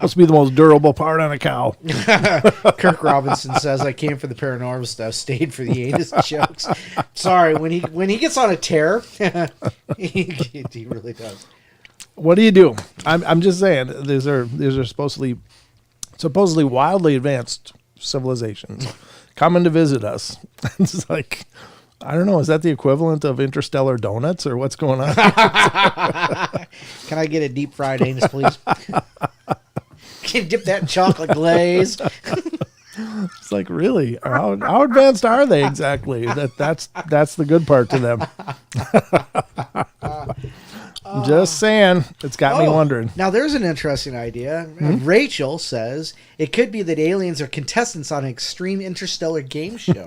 S1: Must be the most durable part on a cow.
S2: Kirk Robinson says, I came for the paranormal stuff, stayed for the anus jokes. Sorry, when he gets on a tear, he really does.
S1: What do you do? I'm just saying, these are supposedly wildly advanced civilizations coming to visit us. It's like, I don't know. Is that the equivalent of interstellar donuts or what's going on?
S2: Can I get a deep fried anus, please? Can you dip that in chocolate glaze?
S1: It's like, really? How advanced are they exactly? That's the good part to them. Just saying. It's got me wondering.
S2: Now, there's an interesting idea. Rachel says it could be that aliens are contestants on an extreme interstellar game show.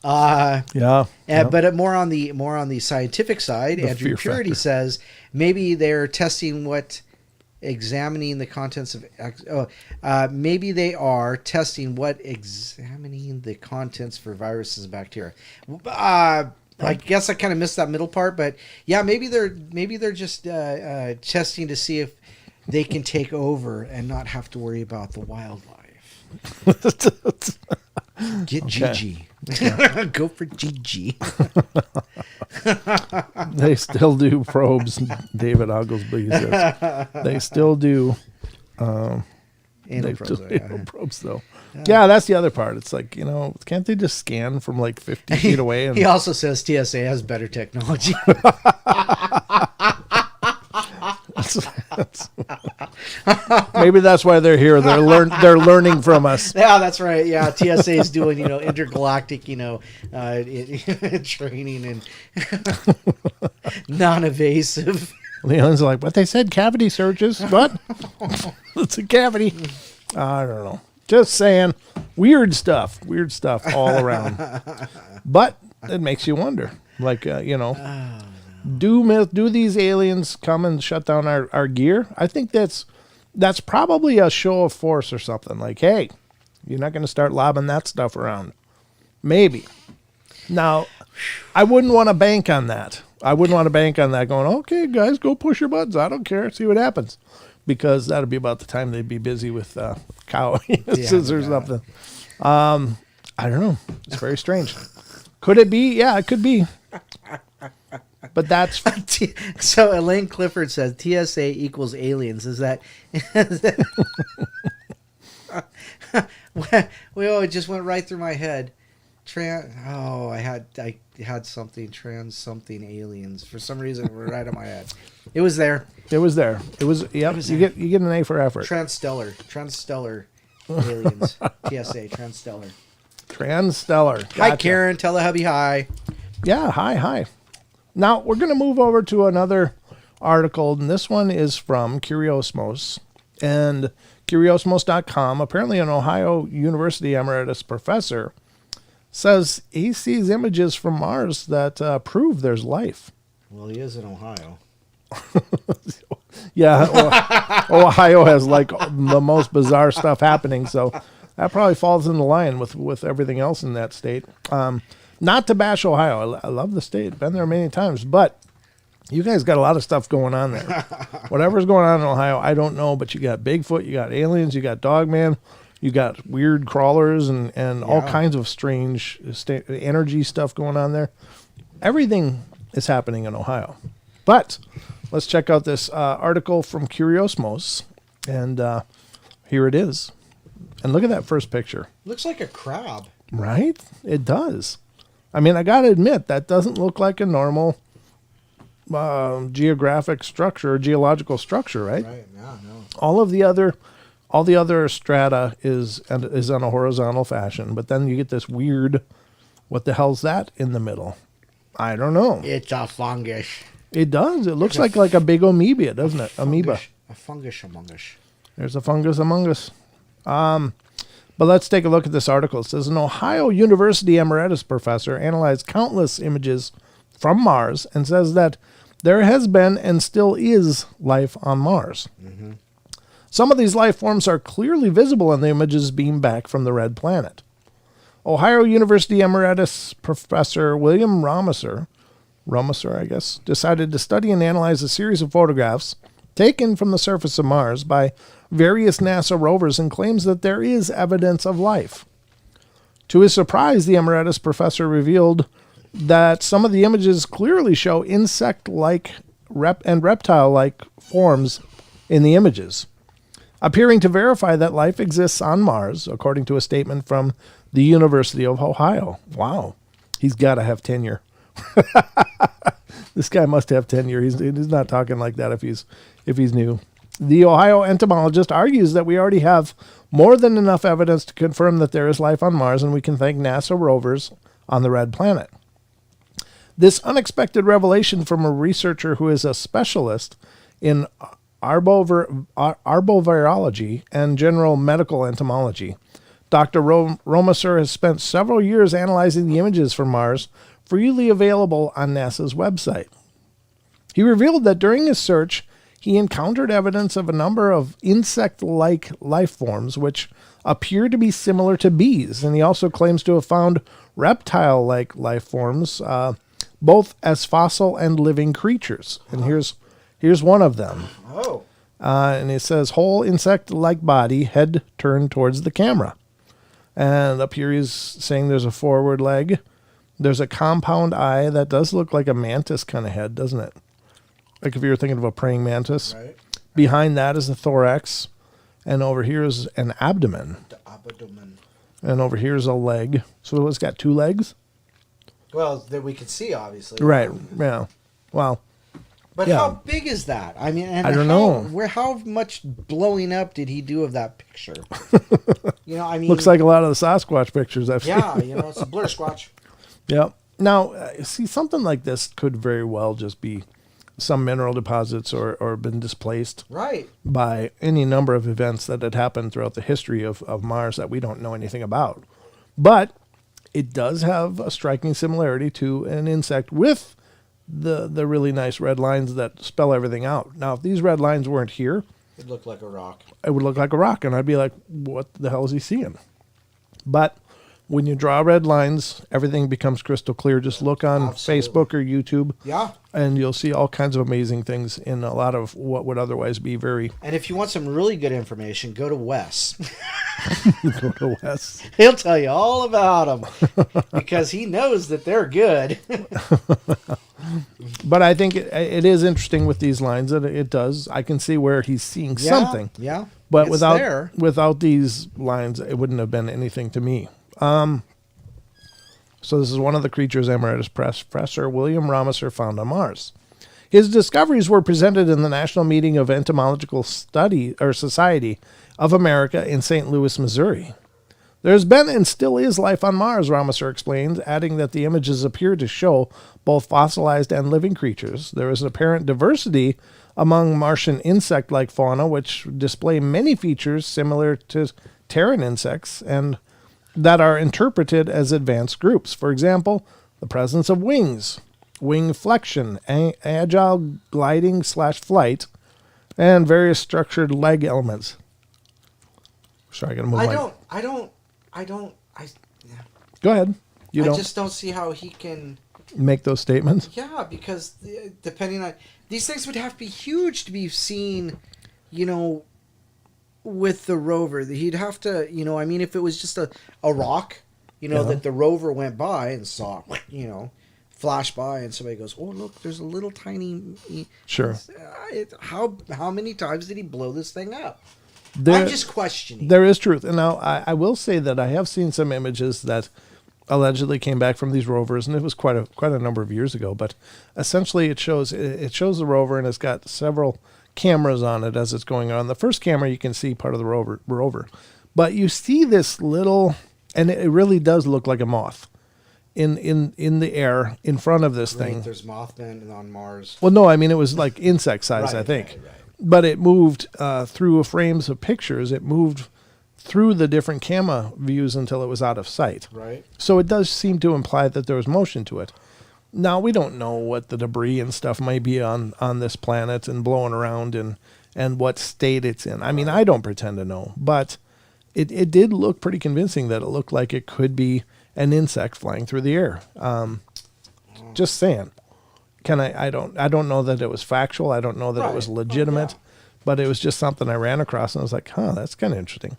S2: But more on the scientific side, Andrew Purity says maybe they're examining the contents for viruses and bacteria. I guess I kind of missed that middle part, but yeah, maybe they're just testing to see if they can take over and not have to worry about the wildlife. Get Gigi. Go for Gigi.
S1: They still do probes, David Ogglesby says. They still do.
S2: Anal
S1: probes, though. Yeah, that's the other part. It's like, can't they just scan from like 50 feet away?
S2: He also says TSA has better technology.
S1: Maybe that's why they're here. They're learning from us.
S2: Yeah, that's right. Yeah, TSA is doing intergalactic training and non-evasive.
S1: Leon's like, but they said cavity searches. What? It's a cavity. I don't know. Just saying, weird stuff all around. But it makes you wonder, like, do these aliens come and shut down our gear? I think that's probably a show of force or something. Like, hey, you're not going to start lobbing that stuff around. Maybe. Now, I wouldn't want to bank on that. Going, okay, guys, go push your buttons. I don't care. See what happens. Because that'd be about the time they'd be busy with cow anuses or something. I don't know. It's very strange. Could it be? Yeah, it could be. But that's
S2: So Elaine Clifford says TSA equals aliens. Is that? Well, it just went right through my head. I had something trans something aliens for some reason right in my head. It was there.
S1: It was there. It was. Yep. You get an A for effort.
S2: Transstellar aliens. TSA transstellar.
S1: Transstellar. Gotcha.
S2: Hi Karen, tell the hubby hi.
S1: Yeah. Hi. Now we're going to move over to another article, and this one is from Curiosmos and Curiosmos.com. Apparently, an Ohio University emeritus professor says he sees images from Mars that prove there's life.
S2: Well, he is in Ohio.
S1: Yeah, Ohio has like the most bizarre stuff happening, so that probably falls in the line with everything else in that state. Not to bash Ohio, I love the state, been there many times, but you guys got a lot of stuff going on there. Whatever's going on in Ohio, I don't know, but you got Bigfoot, you got aliens, you got Dogman, you got weird crawlers and all kinds of strange energy stuff going on there. Everything is happening in Ohio. But let's check out this article from Curiosmos, and here it is. And look at that first picture.
S2: Looks like a crab.
S1: Right? It does. I mean, I got to admit, that doesn't look like a normal geographic structure, geological structure, right?
S2: Right, yeah, no.
S1: All the other strata is on a horizontal fashion, but then you get this weird, what the hell's that in the middle? I don't know.
S2: It's a fungus.
S1: It does. It looks like a big amoeba, doesn't it? Amoeba.
S2: A fungus among us.
S1: There's a fungus among us. But let's take a look at this article. It says an Ohio University emeritus professor analyzed countless images from Mars and says that there has been and still is life on Mars. Mm-hmm. Some of these life forms are clearly visible in the images beamed back from the red planet. Ohio University emeritus professor William Romiser, I guess, decided to study and analyze a series of photographs taken from the surface of Mars by various NASA rovers and claims that there is evidence of life. To his surprise, the emeritus professor revealed that some of the images clearly show insect-like and reptile-like forms in the images, appearing to verify that life exists on Mars, according to a statement from the University of Ohio. Wow. He's got to have tenure. This guy must have tenure. He's not talking like that if he's new. The Ohio entomologist argues that we already have more than enough evidence to confirm that there is life on Mars, and we can thank NASA rovers on the red planet. This unexpected revelation from a researcher who is a specialist in arbovirology and general medical entomology, Dr. Romiser has spent several years analyzing the images from Mars freely available on NASA's website. He revealed that during his search, he encountered evidence of a number of insect-like life forms which appear to be similar to bees, and he also claims to have found reptile-like life forms, both as fossil and living creatures. And here's one of them.
S2: Oh.
S1: And it says, whole insect-like body, head turned towards the camera. And up here he's saying there's a forward leg. There's a compound eye that does look like a mantis kind of head, doesn't it? Like if you were thinking of a praying mantis.
S2: Right.
S1: Behind that is a thorax. And over here is an abdomen.
S2: The abdomen.
S1: And over here is a leg. So it's got two legs?
S2: Well, that we could see, obviously.
S1: Right. Yeah. Well.
S2: But
S1: yeah.
S2: how big is that? I mean, and
S1: I don't know.
S2: How much blowing up did he do of that picture? I mean,
S1: Looks like a lot of the Sasquatch pictures I've seen.
S2: Yeah, it's a blur squatch.
S1: Yeah. Now, see, something like this could very well just be some mineral deposits or been displaced
S2: Right.
S1: by any number of events that had happened throughout the history of Mars that we don't know anything about. But it does have a striking similarity to an insect with the really nice red lines that spell everything out. Now, if these red lines weren't here,
S2: It looked like a rock.
S1: it would look like a rock, and I'd be like, what the hell is he seeing? But when you draw red lines, everything becomes crystal clear. Just look on
S2: Absolutely.
S1: Facebook or YouTube,
S2: Yeah.
S1: and you'll see all kinds of amazing things in a lot of what would otherwise be very...
S2: And if you want some really good information, go to Wes.
S1: Go to Wes.
S2: He'll tell you all about them because he knows that they're good.
S1: But I think it is interesting with these lines that it does. I can see where he's seeing something.
S2: Yeah.
S1: But
S2: It's there.
S1: without these lines, it wouldn't have been anything to me. So this is one of the creatures Emeritus Professor William Ramusser found on Mars. His discoveries were presented in the National Meeting of Entomological Society of America in St. Louis, Missouri. There's been and still is life on Mars, Ramusser explained, adding that the images appear to show both fossilized and living creatures. There is an apparent diversity among Martian insect-like fauna, which display many features similar to Terran insects and that are interpreted as advanced groups. For example, the presence of wings, wing flexion, agile gliding / flight, and various structured leg elements. Sorry, I gotta move Go ahead.
S2: I just don't see how he can
S1: make those statements?
S2: Yeah, because depending on... These things would have to be huge to be seen, with the rover. He'd have to, if it was just a rock, that the rover went by and saw, flash by, and somebody goes, oh, look, there's a little tiny...
S1: Sure.
S2: How many times did he blow this thing up? I'm just questioning.
S1: There is truth. And now I will say that I have seen some images that allegedly came back from these rovers, and it was quite a number of years ago. But essentially, it shows the rover, and it's got several cameras on it as it's going on. The first camera, you can see part of the rover, but you see this little, and it really does look like a moth in the air in front of this thing.
S2: There's Mothman on Mars.
S1: Well, no, I mean it was like insect size, I think.
S2: Right.
S1: But it moved through frames of pictures. It moved through the different camera views until it was out of sight.
S2: Right.
S1: So it does seem to imply that there was motion to it. Now, we don't know what the debris and stuff might be on this planet and blowing around and what state it's in. I mean, I don't pretend to know. But it did look pretty convincing that it looked like it could be an insect flying through the air. Just saying. I don't know that it was factual. I don't know that it was legitimate. But it was just something I ran across, and I was like, that's kind of interesting.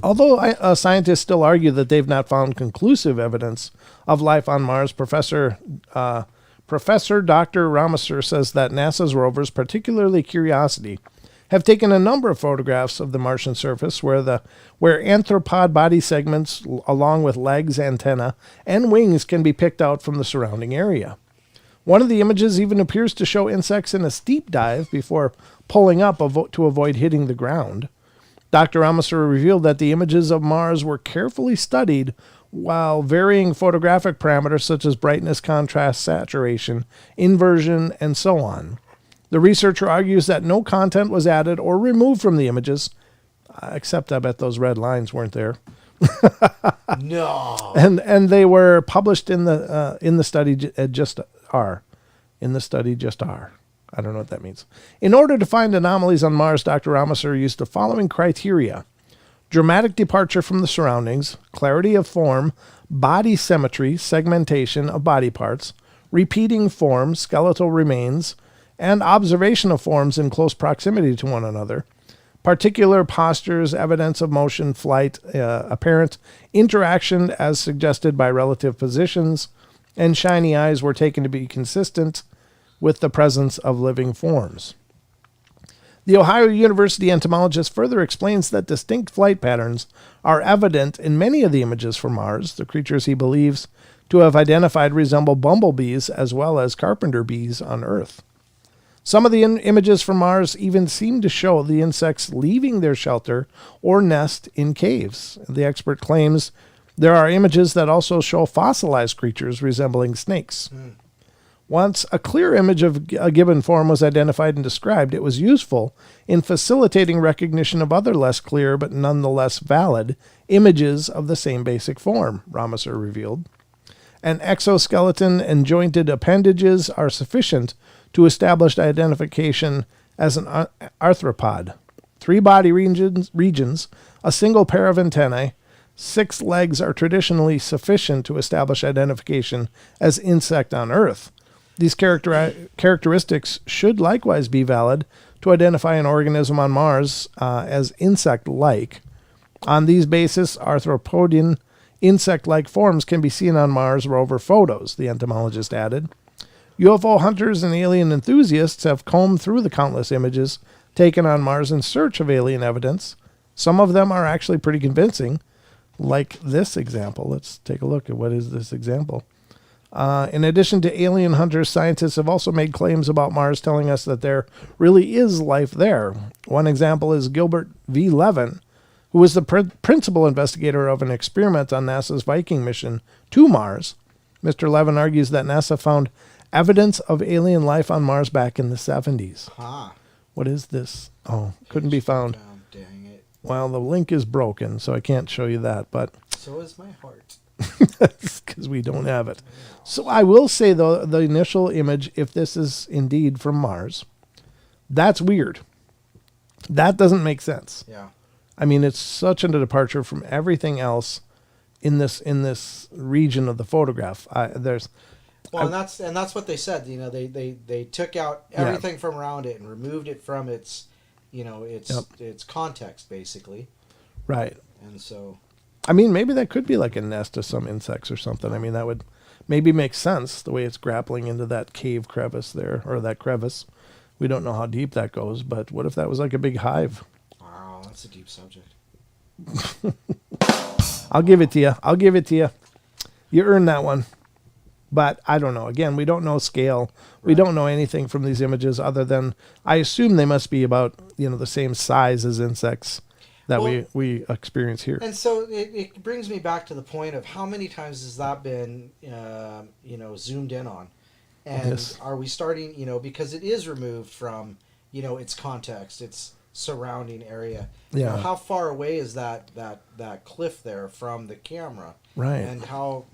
S1: Although scientists still argue that they've not found conclusive evidence of life on Mars, Professor Dr. Ramusser says that NASA's rovers, particularly Curiosity, have taken a number of photographs of the Martian surface where arthropod body segments, along with legs, antenna, and wings, can be picked out from the surrounding area. One of the images even appears to show insects in a steep dive before pulling up to avoid hitting the ground. Dr. Ramusser revealed that the images of Mars were carefully studied while varying photographic parameters such as brightness, contrast, saturation, inversion, and so on. The researcher argues that no content was added or removed from the images, except I bet those red lines weren't there.
S2: No.
S1: And they were published in the study just are. In the study just are. I don't know what that means. In order to find anomalies on Mars, Dr. Ramusser used the following criteria: dramatic departure from the surroundings, clarity of form, body symmetry, segmentation of body parts, repeating forms, skeletal remains, and observation of forms in close proximity to one another, particular postures, evidence of motion, flight, apparent interaction as suggested by relative positions, and shiny eyes were taken to be consistent with the presence of living forms. The Ohio University entomologist further explains that distinct flight patterns are evident in many of the images from Mars. The creatures he believes to have identified resemble bumblebees as well as carpenter bees on Earth. Some of the images from Mars even seem to show the insects leaving their shelter or nest in caves. The expert claims there are images that also show fossilized creatures resembling snakes. Once a clear image of a given form was identified and described, it was useful in facilitating recognition of other less clear but nonetheless valid images of the same basic form, Ramusser revealed. An exoskeleton and jointed appendages are sufficient to establish identification as an arthropod. 3 body regions, a single pair of antennae, 6 legs are traditionally sufficient to establish identification as insect on Earth. These characteristics should likewise be valid to identify an organism on Mars as insect-like. On these basis, arthropodian insect-like forms can be seen on Mars rover photos, the entomologist added. UFO hunters and alien enthusiasts have combed through the countless images taken on Mars in search of alien evidence. Some of them are actually pretty convincing, like this example. Let's take a look at what is this example. In addition to alien hunters, scientists have also made claims about Mars telling us that there really is life there. One example is Gilbert V. Levin, who was the principal investigator of an experiment on NASA's Viking mission to Mars. Mr. Levin argues that NASA found evidence of alien life on Mars back in the 70s. What is this? Oh, couldn't be found.
S2: Dang it.
S1: Well, the link is broken, so I can't show you that, but
S2: So is my heart.
S1: because we don't have it. So I will say, though, the initial image, if this is indeed from Mars, that's weird. That doesn't make sense.
S2: Yeah.
S1: I mean, it's such a departure from everything else in this region of the photograph.
S2: Well, and that's what they said. You know, they took out everything from around it and removed it from its, its context, basically.
S1: Right.
S2: And so,
S1: I mean, maybe that could be like a nest of some insects or something. I mean, that would maybe make sense the way it's grappling into that cave crevice there, or that crevice. We don't know how deep that goes, but what if that was like a big hive?
S2: wow, that's a deep subject.
S1: I'll give it to you. You earned that one. But I don't know. Again, we don't know scale. Right. We don't know anything from these images other than I assume they must be about, the same size as insects that we experience here.
S2: And so it brings me back to the point of how many times has that been, zoomed in on? And are we starting, because it is removed from, its context, its surrounding area.
S1: Yeah.
S2: How far away is that cliff there from the camera?
S1: Right.
S2: And how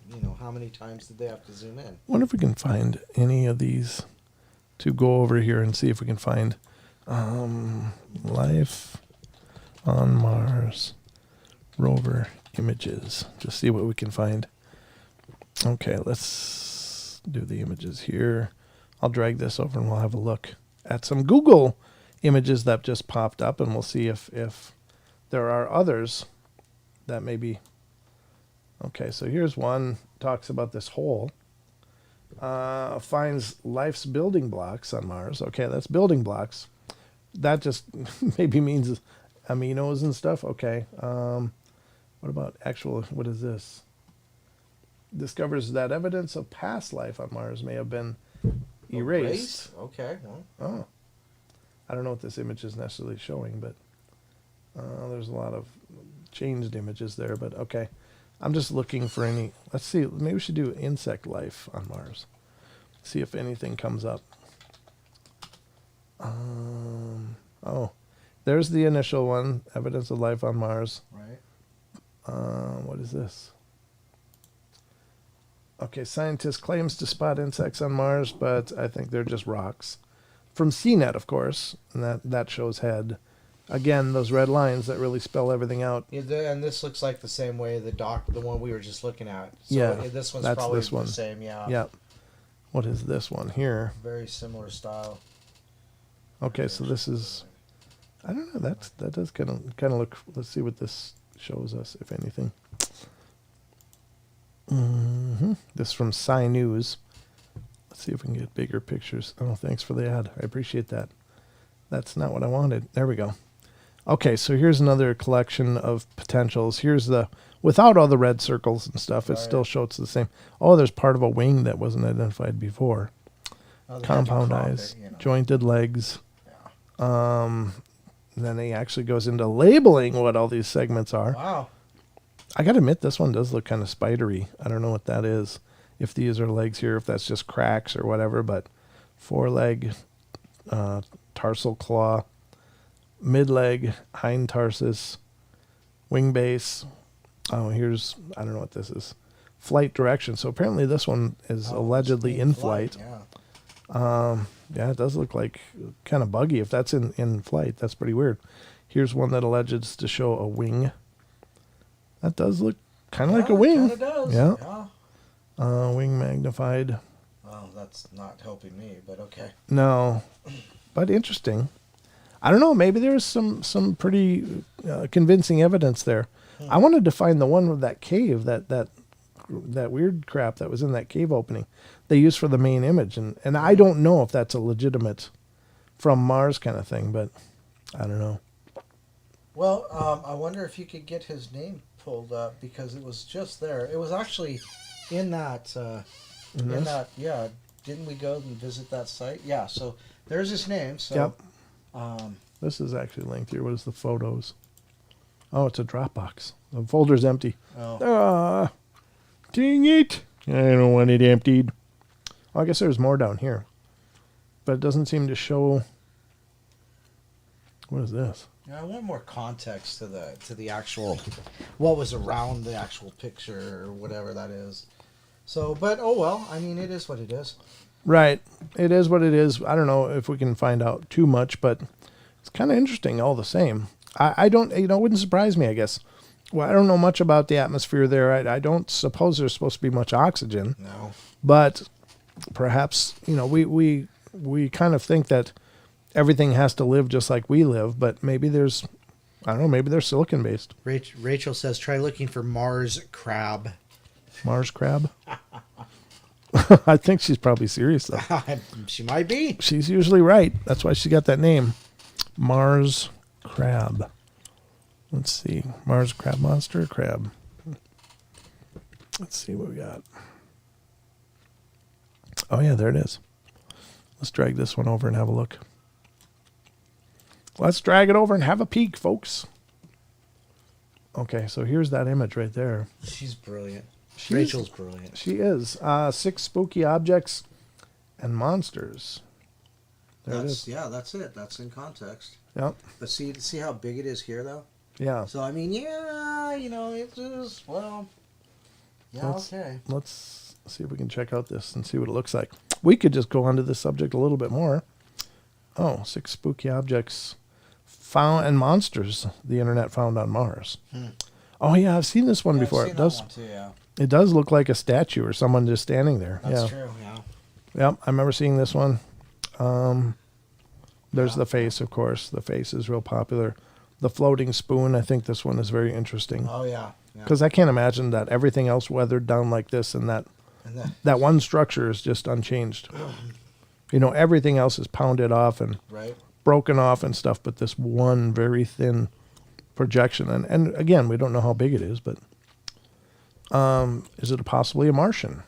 S2: many times did they have to zoom in?
S1: I wonder if we can find any of these to go over here and see if we can find life on Mars rover images. Just see what we can find. Okay, let's do the images here. I'll drag this over and we'll have a look at some Google images that just popped up, and we'll see if there are others that maybe. Okay, so here's one, talks about this hole. Finds life's building blocks on Mars. Okay, that's building blocks. That just maybe means aminos and stuff. Okay. What about what is this? Discovers that evidence of past life on Mars may have been erased.
S2: Okay. Well.
S1: Oh. I don't know what this image is necessarily showing, but there's a lot of changed images there, but okay. I'm just looking for any. Let's see. Maybe we should do insect life on Mars. See if anything comes up. Oh, there's the initial one. Evidence of life on Mars.
S2: Right.
S1: What is this? Okay, scientist claims to spot insects on Mars, but I think they're just rocks. From CNET, of course, and that shows head. Again, those red lines that really spell everything out.
S2: Yeah, and this looks like the same way the one we were just looking at. So
S1: yeah,
S2: this one's
S1: that's
S2: probably
S1: this one.
S2: The same. Yeah.
S1: Yeah. What is this one here?
S2: Very similar style.
S1: Okay, so this is. I don't know. That does kind of look. Let's see what this shows us, if anything. This from Sci News. Let's see if we can get bigger pictures. Oh, thanks for the ad. I appreciate that. That's not what I wanted. There we go. Okay, so here's another collection of potentials. Here's without all the red circles and stuff, it still shows the same. Oh, there's part of a wing that wasn't identified before. Compound eyes, jointed legs. Yeah. Then he actually goes into labeling what all these segments are.
S2: Wow.
S1: I got to admit, this one does look kind of spidery. I don't know what that is. If these are legs here, if that's just cracks or whatever, but foreleg, tarsal claw, mid-leg, hind tarsus, wing base. Oh, I don't know what this is. Flight direction. So apparently this one is allegedly in flight. Yeah, it does look like kind of buggy. If that's in flight, that's pretty weird. Here's one that alleges to show a wing. That does look kind of like a wing.
S2: It does.
S1: Yeah. Wing magnified.
S2: Well, that's not helping me, but okay.
S1: No, but interesting. I don't know. Maybe there was some pretty convincing evidence there. I wanted to find the one with that cave, that weird crap that was in that cave opening they used for the main image. And I don't know if that's a legitimate from Mars kind of thing, but I don't know.
S2: Well, I wonder if you could get his name pulled up because it was just there. It was actually in that. Yeah. Didn't we go and visit that site? Yeah. So there's his name. So.
S1: Yep. This is actually linked here. What is the photos? Oh, it's a Dropbox. The folder's empty.
S2: Oh.
S1: Dang it! I don't want it emptied. Oh, I guess there's more down here, but it doesn't seem to show. What is this?
S2: Yeah, I want more context to the actual what was around the actual picture or whatever that is. So, but oh well. I mean, it is what it is.
S1: Right. It is what it is. I don't know if we can find out too much, but it's kind of interesting all the same. I don't, it wouldn't surprise me, I guess. Well, I don't know much about the atmosphere there. I don't suppose there's supposed to be much oxygen.
S2: No.
S1: But perhaps, we kind of think that everything has to live just like we live, but maybe there's, I don't know, maybe they're silicon based.
S2: Rachel says, try looking for Mars crab.
S1: Mars crab? I think she's probably serious, though.
S2: She might be.
S1: She's usually right. That's why she got that name. Mars crab. Let's see. Mars crab monster crab. Let's see what we got. Oh, yeah, there it is. Let's drag this one over and have a look. Let's drag it over and have a peek, folks. Okay, so here's that image right there.
S2: She's brilliant. Rachel's brilliant.
S1: She is. 6 spooky objects and monsters. There it is.
S2: Yeah, that's it. That's in context.
S1: Yep.
S2: But see how big it is here, though?
S1: Yeah.
S2: So, I mean, yeah, it is, well, yeah, okay.
S1: Let's see if we can check out this and see what it looks like. We could just go onto this subject a little bit more. Oh, 6 spooky objects found and monsters the internet found on Mars. Oh, yeah, I've seen this one before.
S2: I've seen that one too, yeah.
S1: It does look like a statue or someone just standing there.
S2: That's true, yeah.
S1: Yep, I remember seeing this one. There's the face, of course. The face is real popular. The floating spoon, I think this one is very interesting.
S2: Oh, yeah.
S1: Because I can't imagine that everything else weathered down like this and that one structure is just unchanged. Everything else is pounded off and broken off and stuff, but this one very thin projection. And again, we don't know how big it is, but is it possibly a Martian?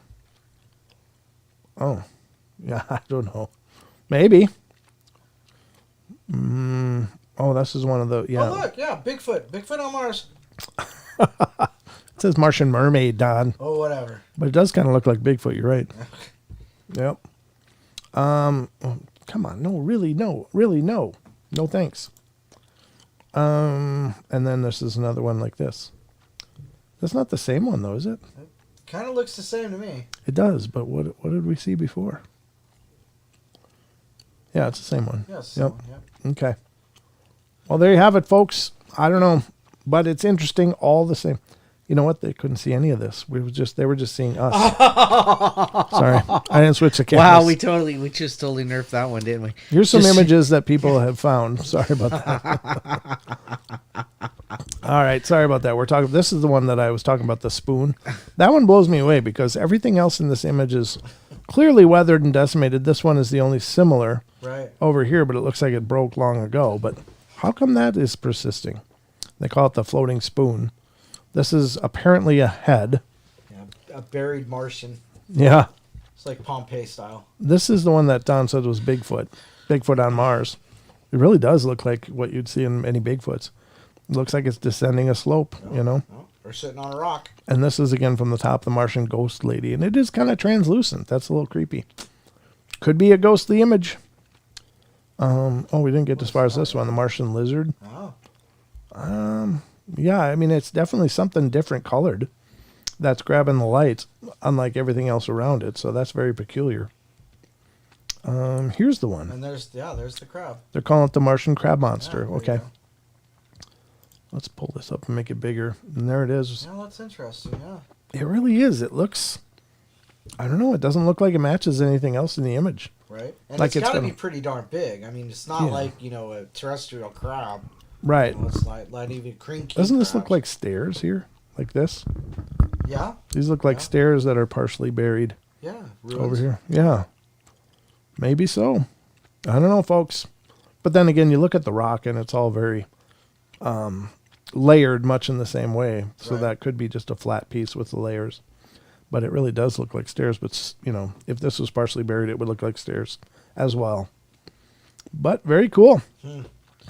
S1: Oh, yeah, I don't know. Maybe. Oh, this is one of the, yeah.
S2: Oh, look, yeah, Bigfoot. Bigfoot on Mars.
S1: It says Martian mermaid, Don.
S2: Oh, whatever.
S1: But it does kind of look like Bigfoot, you're right. Yep. Oh, come on, no, really, no. No thanks. And then this is another one like this. That's not the same one, though, is it?
S2: It kind of looks the same to me.
S1: It does, but what did we see before? Yeah, it's the same one.
S2: Yes.
S1: Yep. Okay. Well, there you have it, folks. I don't know, but it's interesting all the same. You know what? They couldn't see any of this. They were just seeing us. Sorry, I didn't switch the cameras.
S2: Wow, we just totally nerfed that one, didn't we?
S1: Here's some images that people have found. Sorry about that. All right, sorry about that. This is the one that I was talking about, the spoon. That one blows me away because everything else in this image is clearly weathered and decimated. This one is the only similar over here, but it looks like it broke long ago. But how come that is persisting? They call it the floating spoon. This is apparently a head.
S2: Yeah, a buried Martian.
S1: Yeah.
S2: It's like Pompeii style.
S1: This is the one that Don said was Bigfoot. Bigfoot on Mars. It really does look like what you'd see in many Bigfoots. It looks like it's descending a slope,
S2: Or sitting on a rock.
S1: And this is, again, from the top, the Martian ghost lady. And it is kind of translucent. That's a little creepy. Could be a ghostly image. We didn't get as far as this one, the Martian lizard.
S2: Oh.
S1: Yeah, I mean, it's definitely something different colored that's grabbing the light, unlike everything else around it. So that's very peculiar. Here's the one.
S2: And there's the crab.
S1: They're calling it the Martian crab monster.
S2: Yeah,
S1: okay. Let's pull this up and make it bigger. And there it is.
S2: Yeah, that's interesting, yeah.
S1: It really is. It looks, I don't know, it doesn't look like it matches anything else in the image.
S2: Right. And
S1: Like
S2: it's got to
S1: been-
S2: be pretty darn big. I mean, it's not like, a terrestrial crab.
S1: Right.
S2: It's not even cream king
S1: Doesn't this look
S2: crabs.
S1: like stairs here? Like this?
S2: Yeah.
S1: These look like stairs that are partially buried
S2: Yeah.
S1: over here. Yeah. Maybe so. I don't know, folks. But then again, you look at the rock and it's all very layered much in the same way. So that could be just a flat piece with the layers. But it really does look like stairs. But, if this was partially buried, it would look like stairs as well. But very cool.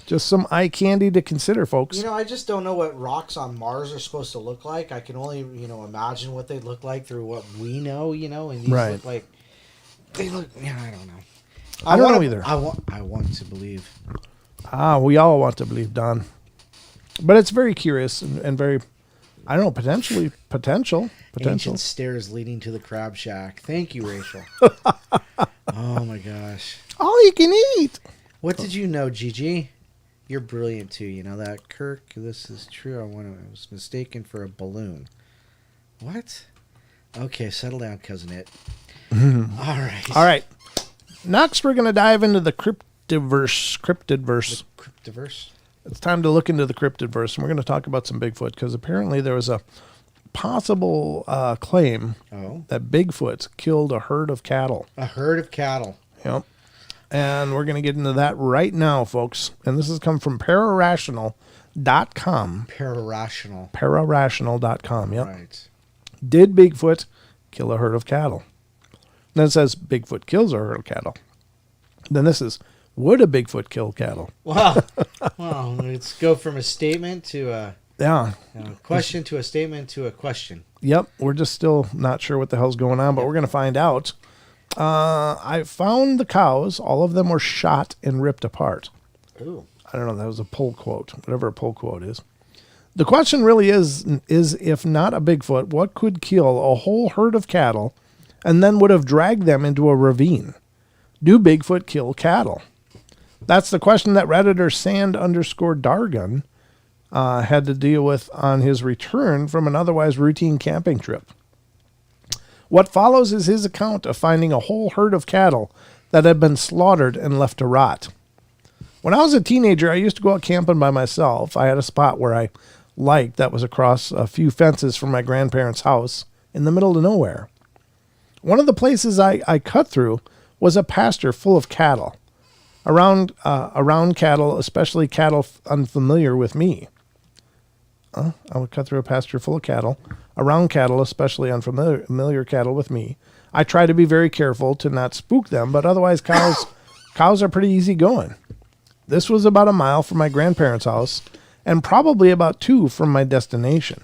S1: Just some eye candy to consider, folks.
S2: I just don't know what rocks on Mars are supposed to look like. I can only, imagine what they look like through what we know, and these look like, I don't know.
S1: I don't know either.
S2: I want to believe.
S1: We all want to believe, Don. But it's very curious and very, I don't know, potential.
S2: Ancient stairs leading to the crab shack. Thank you, Rachel. Oh my gosh.
S1: All you can eat.
S2: What did you know, Gigi? You're brilliant too. You know that, Kirk? This is true. I was mistaken for a balloon. What? Okay, settle down, cousin It. All right.
S1: Next, we're going to dive into the cryptidverse.
S2: Cryptiverse?
S1: It's time to look into the cryptidverse, and we're going to talk about some Bigfoot, because apparently there was a possible claim that Bigfoot killed a herd of cattle.
S2: A herd of cattle.
S1: Yep. And we're going to get into that right now, folks. And this has come from Pararational.com. Pararational.com, yep.
S2: Right.
S1: Did Bigfoot kill a herd of cattle? Then it says Bigfoot kills a herd of cattle. Then this is, would a Bigfoot kill cattle?
S2: Wow. Well, let's go from a statement to a question to a statement to a question.
S1: Yep. We're just still not sure what the hell's going on, but we're going to find out. I found the cows. All of them were shot and ripped apart.
S2: Ooh.
S1: I don't know. That was a pull quote, whatever a pull quote is. The question really is if not a Bigfoot, what could kill a whole herd of cattle and then would have dragged them into a ravine? Do Bigfoot kill cattle? That's the question that Redditor Sand_Dargun had to deal with on his return from an otherwise routine camping trip. What follows is his account of finding a whole herd of cattle that had been slaughtered and left to rot. When I was a teenager, I used to go out camping by myself. I had a spot where I liked that was across a few fences from my grandparents' house in the middle of nowhere. One of the places I cut through was a pasture full of cattle. Around cattle, especially cattle unfamiliar with me. I would cut through a pasture full of cattle. Around cattle, especially unfamiliar cattle with me. I try to be very careful to not spook them, but otherwise cows are pretty easy going. This was about a mile from my grandparents' house and probably about 2 from my destination.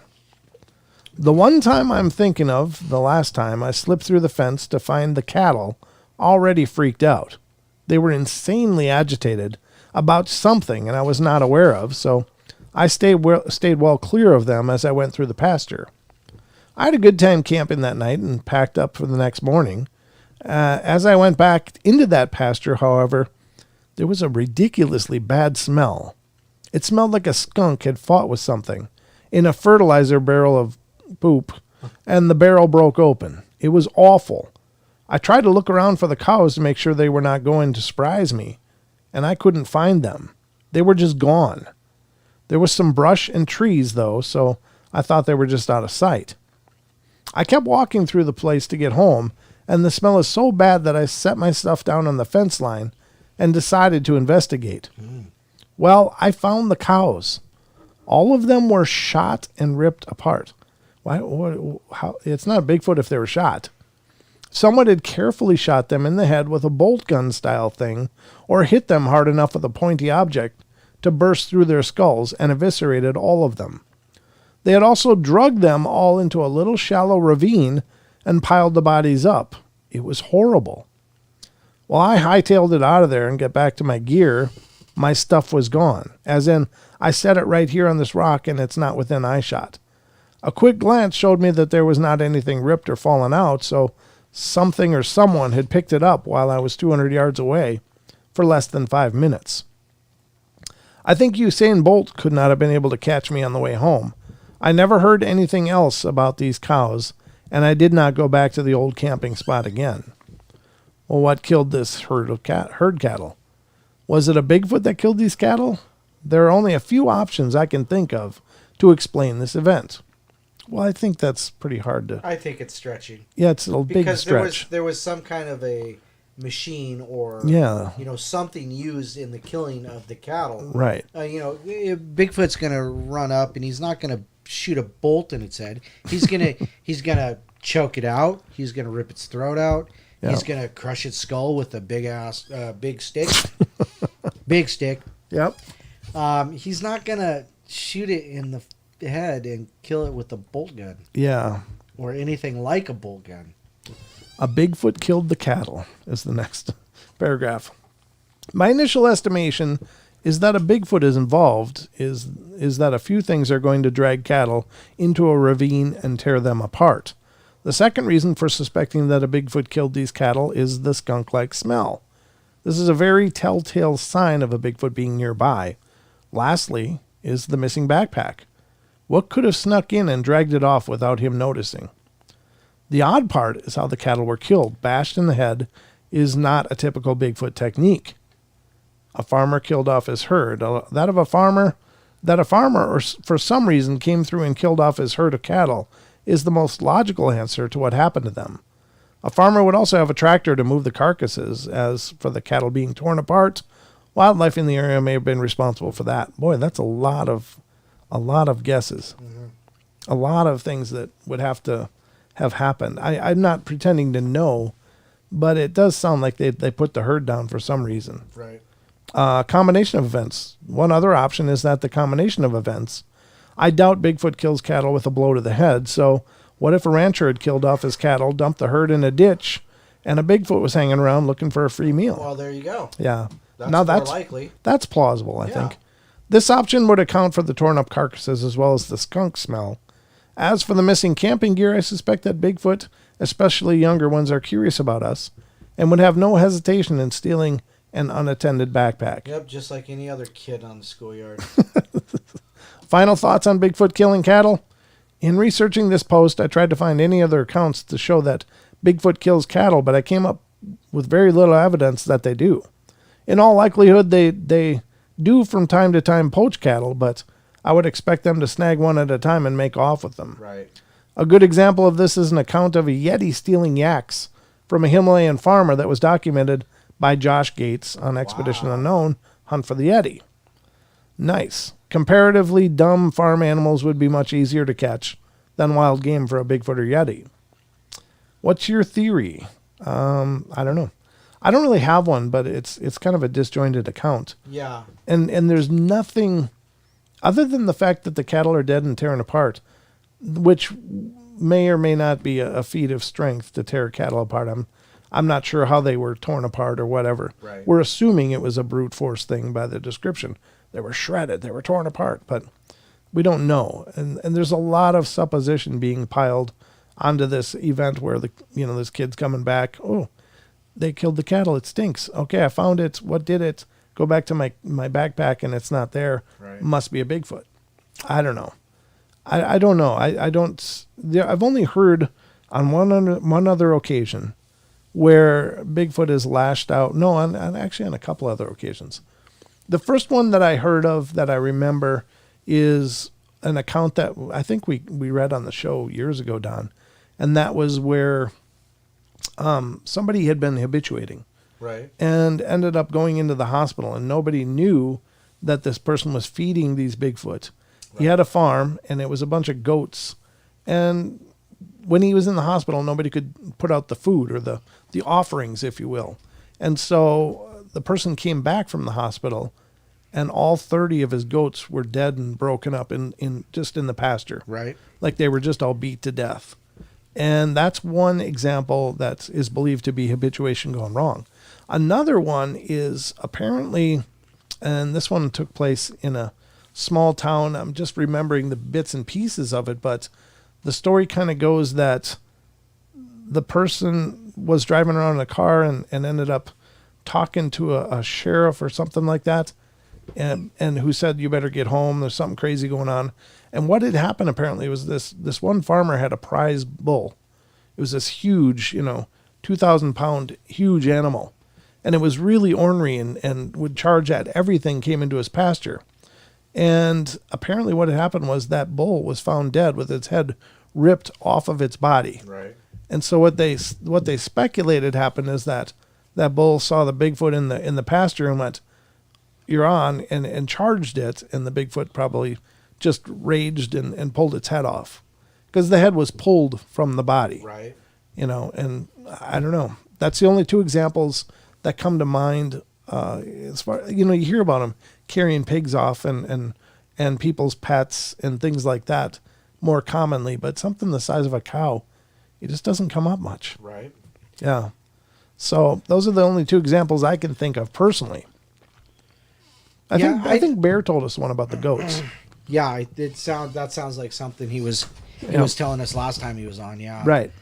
S1: The one time I'm thinking of, the last time, I slipped through the fence to find the cattle already freaked out. They were insanely agitated about something and I was not aware of, so I stayed well clear of them as I went through the pasture. I had a good time camping that night and packed up for the next morning. As I went back into that pasture, however, there was a ridiculously bad smell. It smelled like a skunk had fought with something in a fertilizer barrel of poop, and the barrel broke open. It was awful. I tried to look around for the cows to make sure they were not going to surprise me, and I couldn't find them. They were just gone. There was some brush and trees, though, so I thought they were just out of sight. I kept walking through the place to get home, and the smell is so bad that I set my stuff down on the fence line and decided to investigate. Well, I found the cows. All of them were shot and ripped apart. How? It's not a Bigfoot if they were shot. Someone had carefully shot them in the head with a bolt gun style thing, or hit them hard enough with a pointy object to burst through their skulls and eviscerated all of them. They had also drugged them all into a little shallow ravine and piled the bodies up. It was horrible. Well, I hightailed it out of there and got back to my gear. My stuff was gone. As in, I set it right here on this rock and it's not within eyeshot. A quick glance showed me that there was not anything ripped or fallen out, so something or someone had picked it up while I was 200 yards away for less than 5 minutes. I think Usain Bolt could not have been able to catch me on the way home. I never heard anything else about these cows, and I did not go back to the old camping spot again. Well, what killed this herd cattle? Was it a Bigfoot that killed these cattle? There are only a few options I can think of to explain this event. Well, I think that's pretty hard to...
S2: I think it's stretching.
S1: Yeah, it's a big stretch.
S2: Because there was some kind of a machine or something used in the killing of the cattle.
S1: Right.
S2: Bigfoot's gonna run up and he's not gonna shoot a bolt in its head. He's gonna choke it out. He's gonna rip its throat out.
S1: Yeah.
S2: He's gonna crush its skull with a big stick. Big stick.
S1: Yep.
S2: He's not gonna shoot it in the head and kill it with a bolt gun.
S1: Yeah.
S2: Or anything like a bolt gun.
S1: A Bigfoot killed the cattle is the next paragraph. My initial estimation is that a Bigfoot is involved, is that a few things are going to drag cattle into a ravine and tear them apart. The second reason for suspecting that a Bigfoot killed these cattle is the skunk-like smell. This is a very telltale sign of a Bigfoot being nearby. Lastly is the missing backpack. What could have snuck in and dragged it off without him noticing? The odd part is how the cattle were killed. Bashed in the head is not a typical Bigfoot technique. A farmer killed off his herd. That a farmer or for some reason came through and killed off his herd of cattle is the most logical answer to what happened to them. A farmer would also have a tractor to move the carcasses. As for the cattle being torn apart, wildlife in the area may have been responsible for that. Boy, that's a lot of guesses. Mm-hmm. A lot of things that would have to have happened. I'm not pretending to know, but it does sound like they put the herd down for some reason.
S2: Right.
S1: Combination of events. One other option is that the combination of events. I doubt Bigfoot kills cattle with a blow to the head, so what if a rancher had killed off his cattle, dumped the herd in a ditch, and a Bigfoot was hanging around looking for a free meal?
S2: Well, there you go.
S1: Yeah.
S2: That's more likely.
S1: That's plausible, I think. This option would account for the torn up carcasses as well as the skunk smell. As for the missing camping gear, I suspect that Bigfoot, especially younger ones, are curious about us and would have no hesitation in stealing an unattended backpack.
S2: Yep, just like any other kid on the schoolyard.
S1: Final thoughts on Bigfoot killing cattle? In researching this post, I tried to find any other accounts to show that Bigfoot kills cattle, but I came up with very little evidence that they do. In all likelihood, they do from time to time poach cattle, but I would expect them to snag one at a time and make off with them.
S2: Right.
S1: A good example of this is an account of a Yeti stealing yaks from a Himalayan farmer that was documented by Josh Gates on Expedition Unknown, Hunt for the Yeti. Nice. Comparatively dumb farm animals would be much easier to catch than wild game for a Bigfoot or Yeti. What's your theory? I don't know. I don't really have one, but it's kind of a disjointed account.
S2: Yeah.
S1: And there's nothing other than the fact that the cattle are dead and tearing apart, which may or may not be a feat of strength to tear cattle apart. I'm not sure how they were torn apart or whatever.
S2: Right.
S1: We're assuming it was a brute force thing by the description. They were shredded, they were torn apart, but we don't know. And there's a lot of supposition being piled onto this event where this kid's coming back. Oh, they killed the cattle. It stinks. Okay, I found it. What did it? Go back to my backpack and it's not there.
S2: Right.
S1: Must be a Bigfoot. I don't know. I don't know. I've only heard on one other occasion where Bigfoot is lashed out. No, actually on a couple other occasions. The first one that I heard of that I remember is an account that I think we read on the show years ago, Don. And that was where somebody had been habituating.
S2: Right.
S1: And ended up going into the hospital, and nobody knew that this person was feeding these Bigfoot. Right. He had a farm, and it was a bunch of goats. And when he was in the hospital, nobody could put out the food or the offerings, if you will. And so the person came back from the hospital, and all 30 of his goats were dead and broken up in just in the pasture.
S2: Right.
S1: Like they were just all beat to death. And that's one example that is believed to be habituation gone wrong. Another one is apparently, and this one took place in a small town. I'm just remembering the bits and pieces of it, but the story kind of goes that the person was driving around in a car and ended up talking to a sheriff or something like that, and who said, you better get home, there's something crazy going on. And what had happened apparently was this one farmer had a prize bull. It was this huge, 2 2,000-pound huge animal. And it was really ornery and would charge at everything came into his pasture. And apparently what had happened was that bull was found dead with its head ripped off of its body.
S2: Right.
S1: And so what they speculated happened is that bull saw the Bigfoot in the pasture and went, "You're on," and charged it, and the Bigfoot probably just raged and pulled its head off. Because the head was pulled from the body.
S2: Right.
S1: And I don't know. That's the only two examples that come to mind. As far you hear about them carrying pigs off and people's pets and things like that more commonly, but something the size of a cow, it just doesn't come up much.
S2: Right.
S1: Yeah. So those are the only two examples I can think of personally. I think Bear told us one about the goats.
S2: Yeah, that sounds like something he was telling us last time he was on. Yeah.
S1: Right.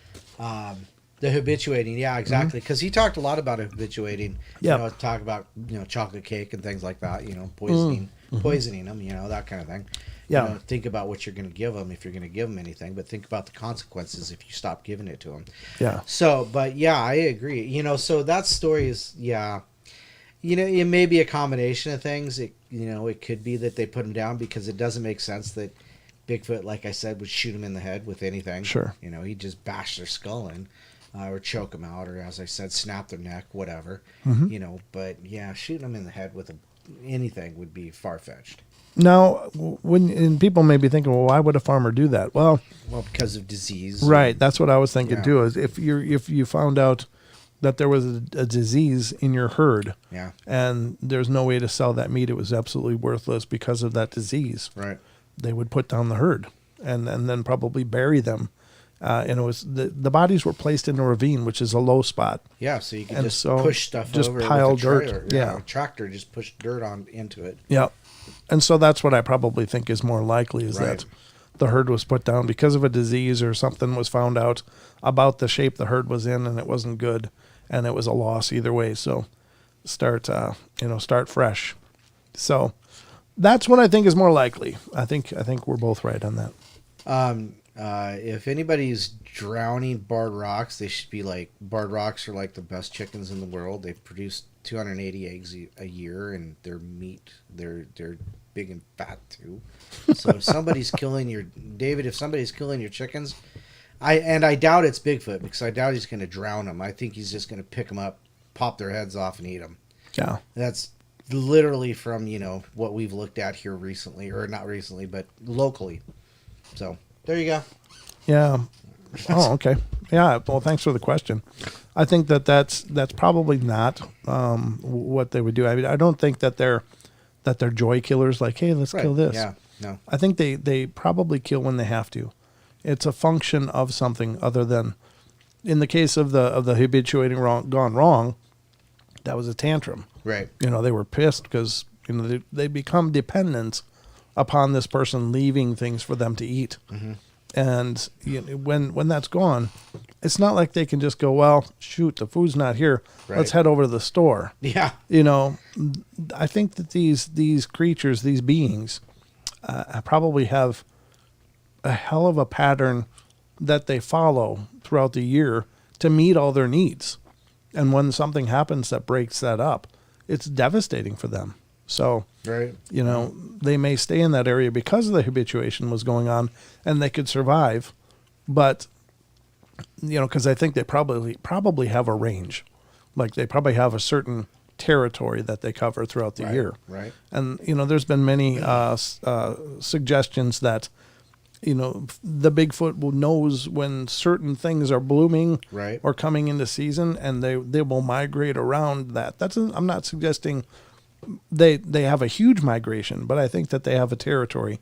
S2: The habituating, yeah, exactly. Because he talked a lot about habituating.
S1: Yeah.
S2: Talk about chocolate cake and things like that. Poisoning them. That kind of thing.
S1: Yeah.
S2: Think about what you're going to give them if you're going to give them anything, but think about the consequences if you stop giving it to them.
S1: Yeah.
S2: So, but yeah, I agree. So that story is, yeah. It may be a combination of things. It could be that they put him down because it doesn't make sense that Bigfoot, like I said, would shoot him in the head with anything.
S1: Sure.
S2: He'd just bash their skull in, or choke them out, or as I said, snap their neck, whatever. But yeah, shooting them in the head with anything would be far-fetched.
S1: Now, and people may be thinking, well, why would a farmer do that? Well,
S2: because of disease.
S1: Right. That's what I was thinking
S2: Yeah.
S1: too. Is if you found out that there was a disease in your herd,
S2: Yeah.
S1: and there's no way to sell that meat, it was absolutely worthless because of that disease.
S2: Right.
S1: They would put down the herd and then probably bury them. And it was the bodies were placed in a ravine, which is a low spot.
S2: Yeah, so you can
S1: And
S2: just
S1: so
S2: push stuff
S1: just
S2: over
S1: pile
S2: with a
S1: dirt.
S2: trailer.
S1: Yeah.
S2: A tractor just push dirt on into it.
S1: Yeah. And so that's what I probably think is more likely is
S2: Right.
S1: that the herd was put down because of a disease or something was found out about the shape the herd was in and it wasn't good and it was a loss either way. So start fresh. So that's what I think is more likely. I think we're both right on that.
S2: If anybody's drowning barred rocks, they should be like, barred rocks are like the best chickens in the world. They produce 280 eggs a year, and their meat, they're big and fat too. So if somebody's killing your chickens, I doubt it's Bigfoot, because I doubt he's going to drown them. I think he's just going to pick them up, pop their heads off, and eat them.
S1: Yeah.
S2: That's literally from what we've looked at here recently, or not recently, but locally. So there you go.
S1: Yeah. Oh, okay. Yeah. Well, thanks for the question. I think that's probably not what they would do. I mean, I don't think that they're joy killers. Like, hey, let's kill this.
S2: Yeah. No.
S1: I think they probably kill when they have to. It's a function of something other than, in the case of the habituating gone wrong, that was a tantrum.
S2: Right.
S1: They were pissed because they become dependent upon this person leaving things for them to eat.
S2: Mm-hmm.
S1: And when that's gone, it's not like they can just go, well, shoot, the food's not here.
S2: Right.
S1: Let's head over to the store.
S2: Yeah.
S1: I think that these creatures, these beings, probably have a hell of a pattern that they follow throughout the year to meet all their needs. And when something happens that breaks that up, it's devastating for them. So,
S2: right.
S1: They may stay in that area because the habituation was going on and they could survive. But, because I think they probably have a range. Like they probably have a certain territory that they cover throughout the year.
S2: Right.
S1: And, there's been many suggestions that, the Bigfoot knows when certain things are blooming
S2: Right.
S1: or coming into season, and they will migrate around that. I'm not suggesting they have a huge migration, but I think that they have a territory,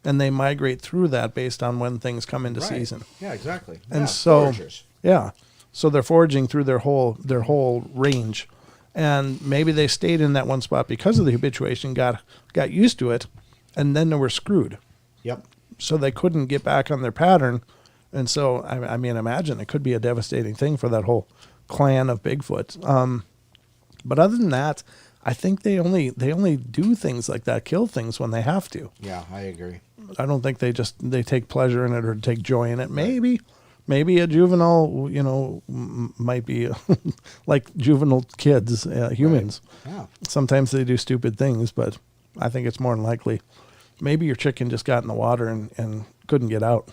S1: and they migrate through that based on when things come into
S2: Right.
S1: season.
S2: Yeah, exactly.
S1: And
S2: yeah,
S1: so,
S2: foragers.
S1: yeah, so they're foraging through their whole range, and maybe they stayed in that one spot because of the habituation, got used to it, and then they were screwed.
S2: Yep.
S1: So they couldn't get back on their pattern, and so I mean, imagine it could be a devastating thing for that whole clan of Bigfoot. But other than that, I think they only do things like that, kill things when they have to.
S2: Yeah, I agree.
S1: I don't think they take pleasure in it or take joy in it. Maybe, Maybe a juvenile, might be like juvenile kids, humans.
S2: Right. Yeah.
S1: Sometimes they do stupid things, but I think it's more than likely. Maybe your chicken just got in the water and couldn't get out.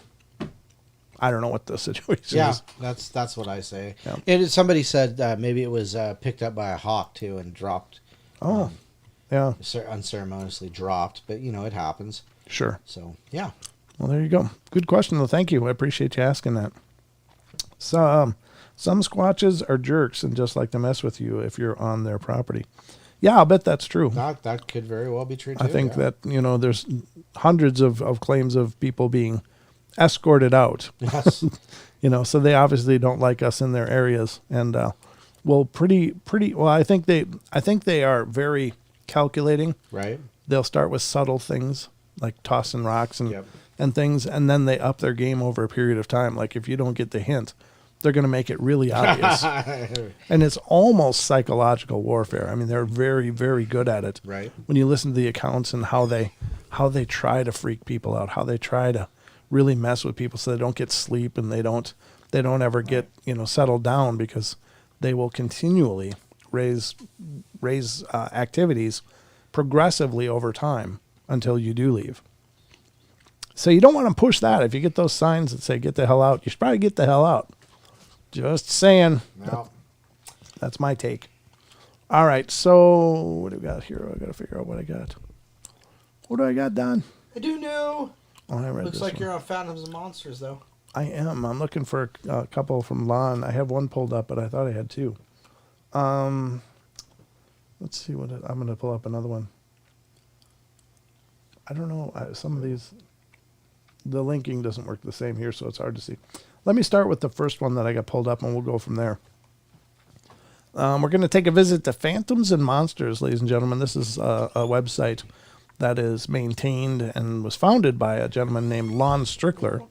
S1: I don't know what the situation is.
S2: Yeah, that's what I say.
S1: Yeah.
S2: Somebody said maybe it was picked up by a hawk too and dropped.
S1: Oh, yeah.
S2: Unceremoniously dropped, but it happens.
S1: Sure.
S2: So yeah.
S1: Well, there you go. Good question, though. Thank you. I appreciate you asking that. So, some squatches are jerks and just like to mess with you if you're on their property. Yeah, I'll bet that's true.
S2: That could very well be true, too.
S1: I think that, there's hundreds of claims of people being escorted out.
S2: Yes.
S1: So they obviously don't like us in their areas. And, I think they are very calculating.
S2: Right.
S1: They'll start with subtle things like tossing rocks and
S2: Yep.
S1: and things, and then they up their game over a period of time. Like if you don't get the hint, they're going to make it really obvious. And it's almost psychological warfare. I mean, they're very, very good at it.
S2: Right.
S1: When you listen to the accounts and how they try to freak people out, how they try to really mess with people so they don't get sleep and they don't ever get, settled down, because they will continually raise activities progressively over time until you do leave. So you don't want to push that. If you get those signs that say, get the hell out, you should probably get the hell out. Just saying.
S2: No.
S1: That's my take. All right. So what do we got here? I got to figure out what I got. What do I got, Don?
S2: I do know.
S1: Oh, I read
S2: Looks
S1: this
S2: like
S1: one.
S2: you're on Phantoms and Monsters, though.
S1: I am. I'm looking for a couple from Lon. I have one pulled up, but I thought I had two. Let's see what I'm going to pull up another one. I don't know. Some of these, the linking doesn't work the same here, so it's hard to see. Let me start with the first one that I got pulled up, and we'll go from there. We're going to take a visit to Phantoms and Monsters, ladies and gentlemen. This is a website that is maintained and was founded by a gentleman named Lon Strickler.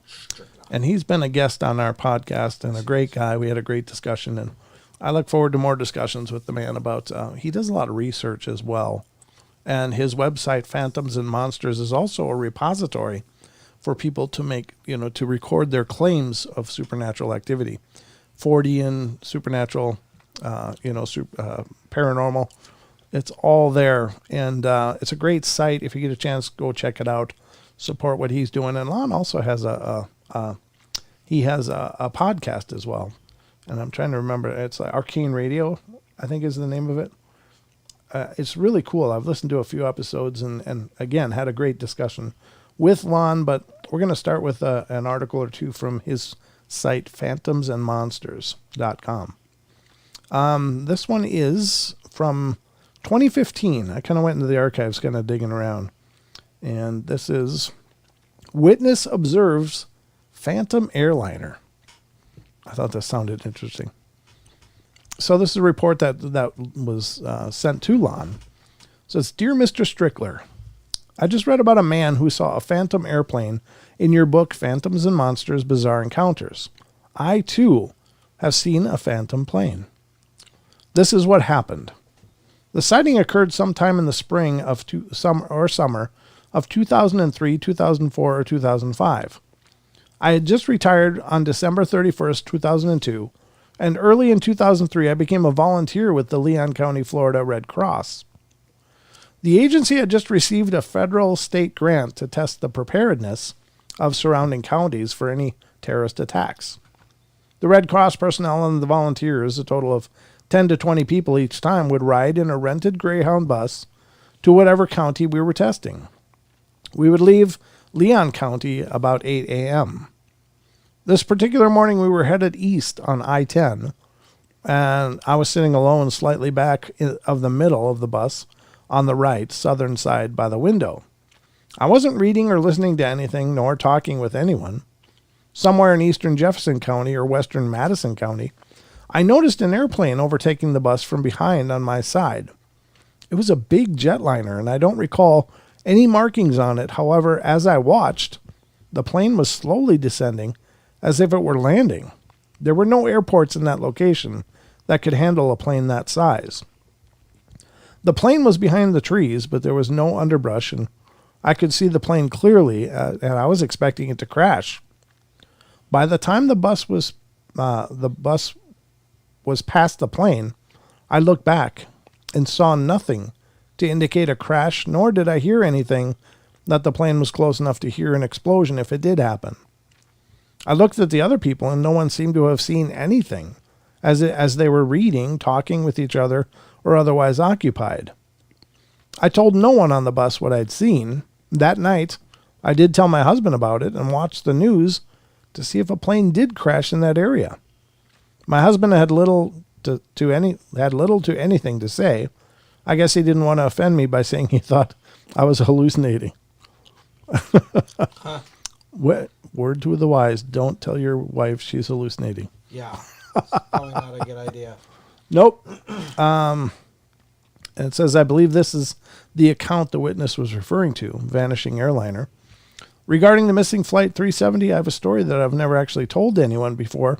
S1: And he's been a guest on our podcast and a great guy. We had a great discussion, and I look forward to more discussions with the man about, he does a lot of research as well. And his website, Phantoms and Monsters, is also a repository for people to make, to record their claims of supernatural activity. 4D supernatural, paranormal. It's all there. And it's a great site. If you get a chance, go check it out. Support what he's doing. And Lon also has a podcast as well. And I'm trying to remember. It's like Arcane Radio, I think is the name of it. It's really cool. I've listened to a few episodes and again, had a great discussion with Lon, but we're going to start with an article or two from his site, phantomsandmonsters.com. This one is from 2015. I kind of went into the archives, kind of digging around. And this is Witness Observes Phantom Airliner. I thought that sounded interesting. So this is a report that was sent to Lon. It says, Dear Mr. Strickler, I just read about a man who saw a phantom airplane in your book, Phantoms and Monsters, Bizarre Encounters. I, too, have seen a phantom plane. This is what happened. The sighting occurred sometime in the spring of summer of 2003, 2004, or 2005. I had just retired on December 31st, 2002, and early in 2003, I became a volunteer with the Leon County, Florida Red Cross. The agency had just received a federal state grant to test the preparedness of surrounding counties for any terrorist attacks. The Red Cross personnel and the volunteers, a total of 10 to 20 people each time, would ride in a rented Greyhound bus to whatever county we were testing. We would leave Leon County about 8 a.m. This particular morning, we were headed east on I-10, and I was sitting alone slightly back of the middle of the bus on the right, southern side by the window. I wasn't reading or listening to anything, nor talking with anyone. Somewhere in eastern Jefferson County or western Madison County, I noticed an airplane overtaking the bus from behind on my side. It was a big jetliner, and I don't recall any markings on it. However, as I watched, the plane was slowly descending as if it were landing. There were no airports in that location that could handle a plane that size. The plane was behind the trees, but there was no underbrush, and I could see the plane clearly, and I was expecting it to crash. By the time the bus was past the plane, I looked back and saw nothing to indicate a crash, nor did I hear anything that the plane was close enough to hear an explosion if it did happen. I looked at the other people, and no one seemed to have seen anything, as they were reading, talking with each other, or otherwise occupied. I told no one on the bus what I'd seen. That night, I did tell my husband about it and watched the news to see if a plane did crash in that area. My husband had little to anything to say. I guess he didn't want to offend me by saying he thought I was hallucinating. Word to the wise, don't tell your wife she's hallucinating.
S2: Yeah. It's probably not a good idea.
S1: Nope. And it says, I believe this is the account the witness was referring to, Vanishing Airliner. Regarding the missing Flight 370, I have a story that I've never actually told to anyone before,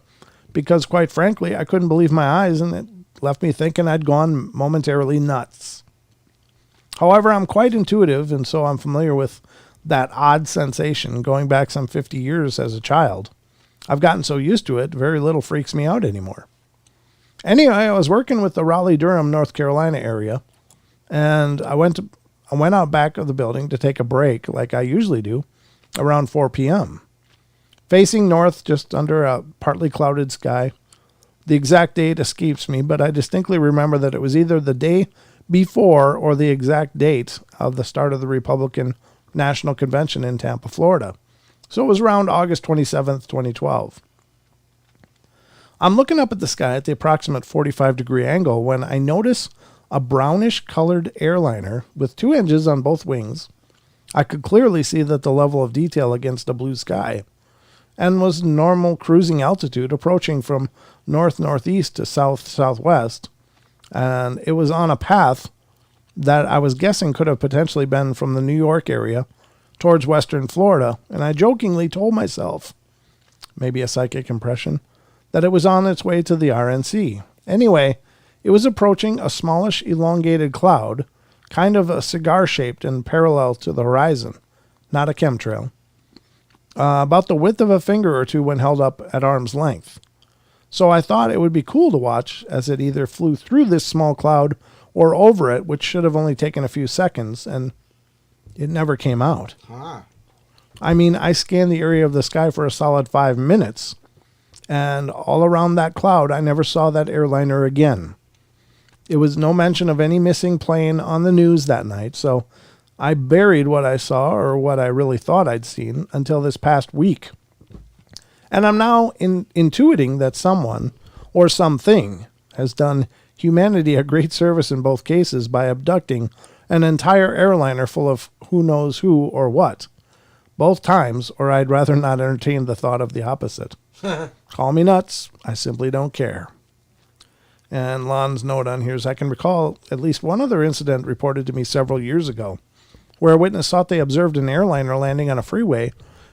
S1: because quite frankly, I couldn't believe my eyes, and it left me thinking I'd gone momentarily nuts. However, I'm quite intuitive, and so I'm familiar with that odd sensation going back some 50 years as a child. I've gotten so used to it, very little freaks me out anymore. Anyway, I was working with the Raleigh-Durham, North Carolina area, and I went out back of the building to take a break, like I usually do, around 4 p.m. Facing north, just under a partly clouded sky. The exact date escapes me, but I distinctly remember that it was either the day before or the exact date of the start of the Republican National Convention in Tampa, Florida. So it was around August 27th, 2012. I'm looking up at the sky at the approximate 45-degree angle when I notice a brownish-colored airliner with 2 engines on both wings. I could clearly see that the level of detail against a blue sky, and was normal cruising altitude approaching from north-northeast to south-southwest, and it was on a path that I was guessing could have potentially been from the New York area towards western Florida, and I jokingly told myself, maybe a psychic impression, that it was on its way to the RNC. Anyway, it was approaching a smallish elongated cloud, kind of a cigar-shaped and parallel to the horizon, not a chemtrail, about the width of a finger or two when held up at arm's length. So I thought it would be cool to watch as it either flew through this small cloud or over it, which should have only taken a few seconds, and it never came out. I mean, I scanned the area of the sky for a solid 5 minutes, and all around that cloud, I never saw that airliner again. It was no mention of any missing plane on the news that night, so I buried what I saw or what I really thought I'd seen until this past week. And I'm now intuiting that someone or something has done humanity a great service in both cases by abducting an entire airliner full of who knows who or what. Both times, or I'd rather not entertain the thought of the opposite. Call me nuts. I simply don't care. And Lon's note on here is, I can recall at least one other incident reported to me several years ago, where a witness thought they observed an airliner landing on a freeway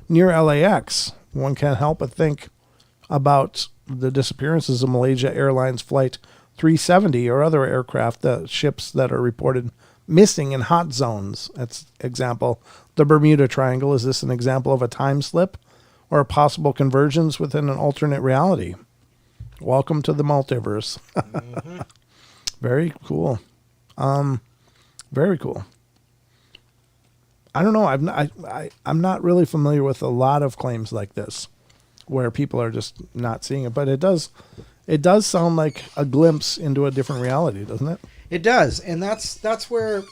S1: near LAX. One can't help but think about the disappearances of Malaysia Airlines Flight 370 or other aircraft, the ships that are reported missing in hot zones. That's example, the Bermuda Triangle. Is this an example of a time slip or a possible convergence within an alternate reality? Welcome to the multiverse. Mm-hmm. Very cool. Very cool. I don't know. I'm not really familiar with a lot of claims like this, where people are just not seeing it. But it does sound like a glimpse into a different reality, doesn't it?
S2: It does, and that's where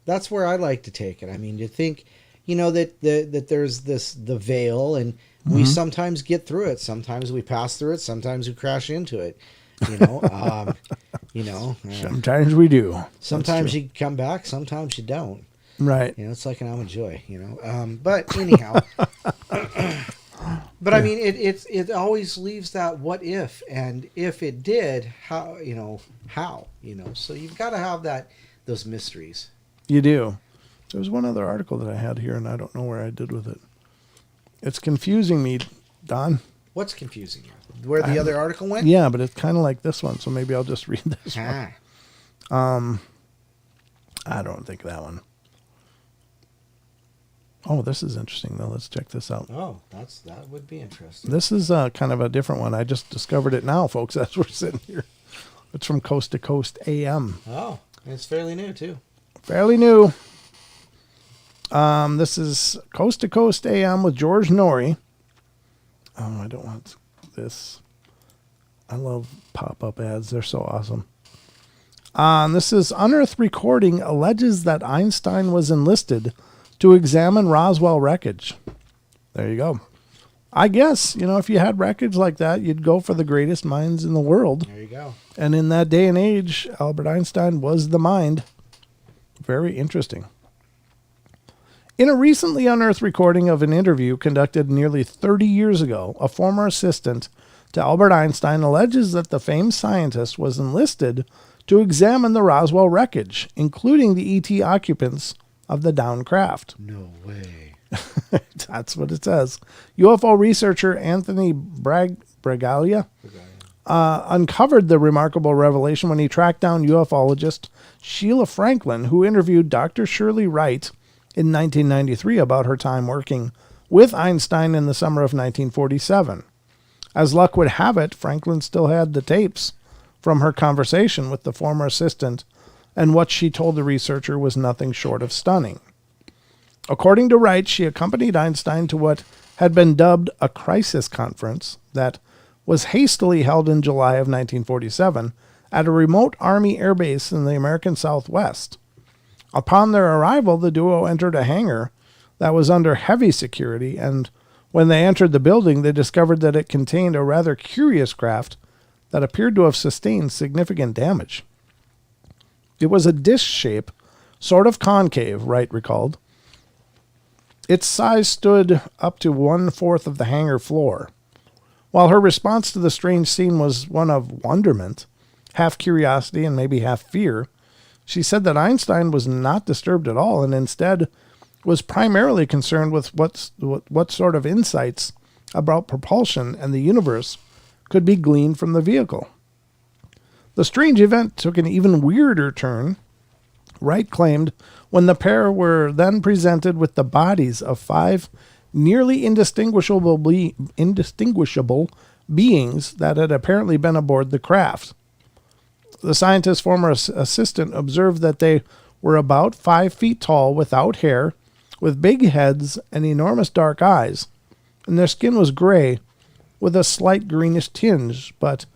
S2: I like to take it. I mean, you think, that there's the veil, and we sometimes get through it. Sometimes we pass through it. Sometimes we crash into it.
S1: Sometimes we do.
S2: Sometimes you come back. Sometimes you don't.
S1: Right.
S2: It's like an almond joy. But anyhow. But I mean, it always leaves that what if, and if it did, how. So you've got to have those mysteries.
S1: You do. There was one other article that I had here, and I don't know where I did with it. It's confusing me, Don.
S2: What's confusing you? Where the other article went?
S1: Yeah, but it's kind of like this one, so maybe I'll just read this one. I don't think that one. Oh, this is interesting, though. Let's check this out.
S2: Oh, that would be interesting.
S1: This is kind of a different one. I just discovered it now, folks, as we're sitting here. It's from Coast to Coast AM.
S2: Oh, and it's fairly new, too.
S1: Fairly new. This is Coast to Coast AM with George Norrie. Oh, I don't want this. I love pop-up ads. They're so awesome. This is Unearthed Recording alleges that Einstein was enlisted to examine Roswell wreckage. There you go. I guess, if you had wreckage like that, you'd go for the greatest minds in the world.
S2: There you go.
S1: And in that day and age, Albert Einstein was the mind. Very interesting. In a recently unearthed recording of an interview conducted nearly 30 years ago, a former assistant to Albert Einstein alleges that the famed scientist was enlisted to examine the Roswell wreckage, including the ET occupants of the downed craft.
S2: No way.
S1: That's what it says. UFO researcher Anthony Bragalia uncovered the remarkable revelation when he tracked down ufologist Sheila Franklin, who interviewed Dr. Shirley Wright in 1993 about her time working with Einstein in the summer of 1947. As luck would have it, Franklin still had the tapes from her conversation with the former assistant, and what she told the researcher was nothing short of stunning. According to Wright, she accompanied Einstein to what had been dubbed a crisis conference that was hastily held in July of 1947 at a remote Army air base in the American Southwest. Upon their arrival, the duo entered a hangar that was under heavy security, and when they entered the building, they discovered that it contained a rather curious craft that appeared to have sustained significant damage. It was a disc shape, sort of concave, Wright recalled. Its size stood up to 1/4 of the hangar floor. While her response to the strange scene was one of wonderment, half curiosity and maybe half fear, she said that Einstein was not disturbed at all and instead was primarily concerned with what sort of insights about propulsion and the universe could be gleaned from the vehicle. The strange event took an even weirder turn, Wright claimed, when the pair were then presented with the bodies of 5 nearly indistinguishable beings that had apparently been aboard the craft. The scientist's former assistant observed that they were about 5 feet tall, without hair, with big heads and enormous dark eyes, and their skin was gray with a slight greenish tinge, but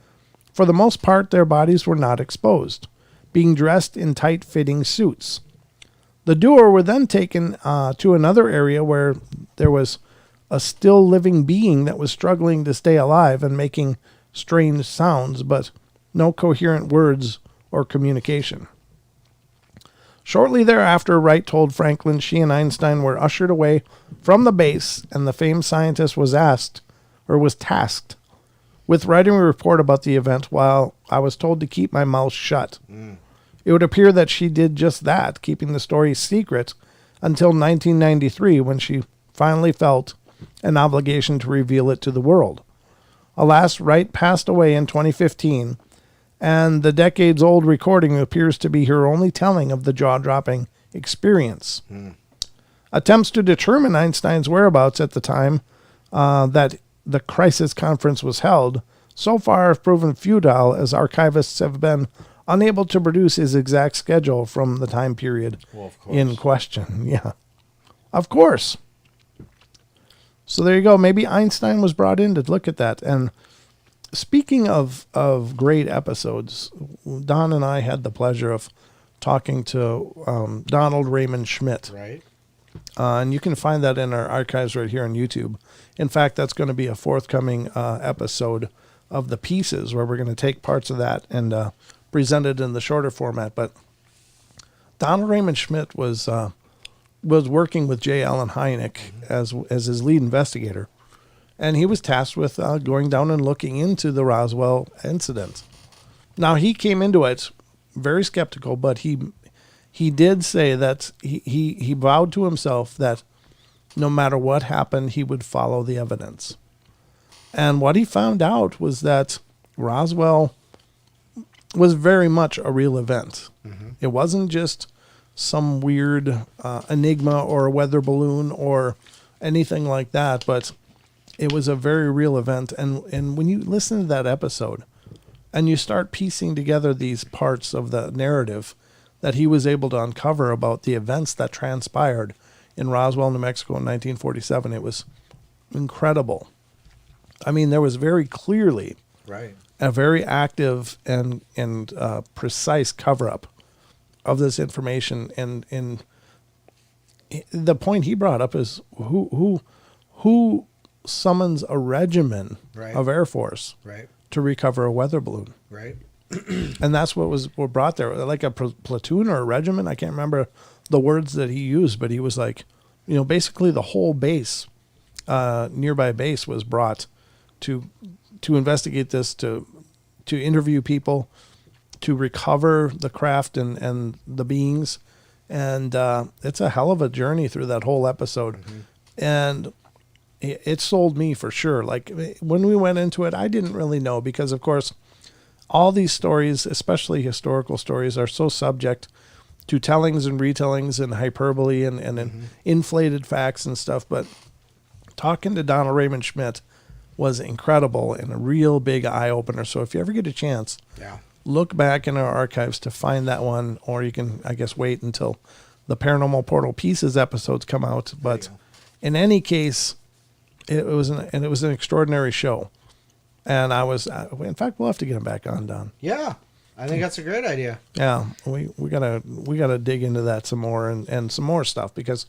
S1: for the most part their bodies were not exposed, being dressed in tight-fitting suits. The duo were then taken to another area where there was a still living being that was struggling to stay alive and making strange sounds, but no coherent words or communication. Shortly thereafter, Wright told Franklin she and Einstein were ushered away from the base, and the famed scientist was tasked with writing a report about the event while I was told to keep my mouth shut. It would appear that she did just that, keeping the story secret until 1993, when she finally felt an obligation to reveal it to the world. Alas, Wright passed away in 2015, and the decades-old recording appears to be her only telling of the jaw-dropping experience. Attempts to determine Einstein's whereabouts at the time that the crisis conference was held so far have proven futile, as archivists have been unable to produce his exact schedule from the time period in question. Yeah, of course. So there you go. Maybe Einstein was brought in to look at that. And speaking of great episodes, Don and I had the pleasure of talking to Donald Raymond Schmidt.
S2: Right.
S1: And you can find that in our archives right here on YouTube. In fact, that's going to be a forthcoming episode of The Pieces, where we're going to take parts of that and present it in the shorter format. But Donald Raymond Schmidt was working with J. Allen Hynek as his lead investigator, and he was tasked with going down and looking into the Roswell incident. Now, he came into it very skeptical, but he did say that he vowed to himself that no matter what happened, he would follow the evidence. And what he found out was that Roswell was very much a real event. It wasn't just some weird enigma or a weather balloon or anything like that, but it was a very real event. And when you listen to that episode and you start piecing together these parts of the narrative that he was able to uncover about the events that transpired in Roswell, New Mexico in 1947, it was incredible. I mean, there was very clearly
S2: Right.
S1: a very active and precise cover-up of this information. And the point he brought up is who summons a regiment
S2: Right.
S1: of Air Force
S2: Right.
S1: to recover a weather balloon?
S2: Right.
S1: And that's what brought there, like a platoon or a regiment. I can't remember the words that he used, but he was like, basically the whole base, nearby base, was brought to investigate this, to interview people, to recover the craft and the beings. And it's a hell of a journey through that whole episode. Mm-hmm. And it sold me for sure. Like when we went into it, I didn't really know because, of course, all these stories, especially historical stories, are so subject to tellings and retellings and hyperbole and
S2: Mm-hmm.
S1: inflated facts and stuff. But talking to Donald Raymond Schmidt was incredible and a real big eye-opener. So if you ever get a chance,
S2: Yeah.
S1: look back in our archives to find that one, or you can, I guess, wait until the Paranormal Portal Pieces episodes come out. But in any case, it was an extraordinary show. And in fact, we'll have to get him back on, Don.
S2: Yeah. I think that's a great idea.
S1: Yeah, we gotta dig into that some more and some more stuff, because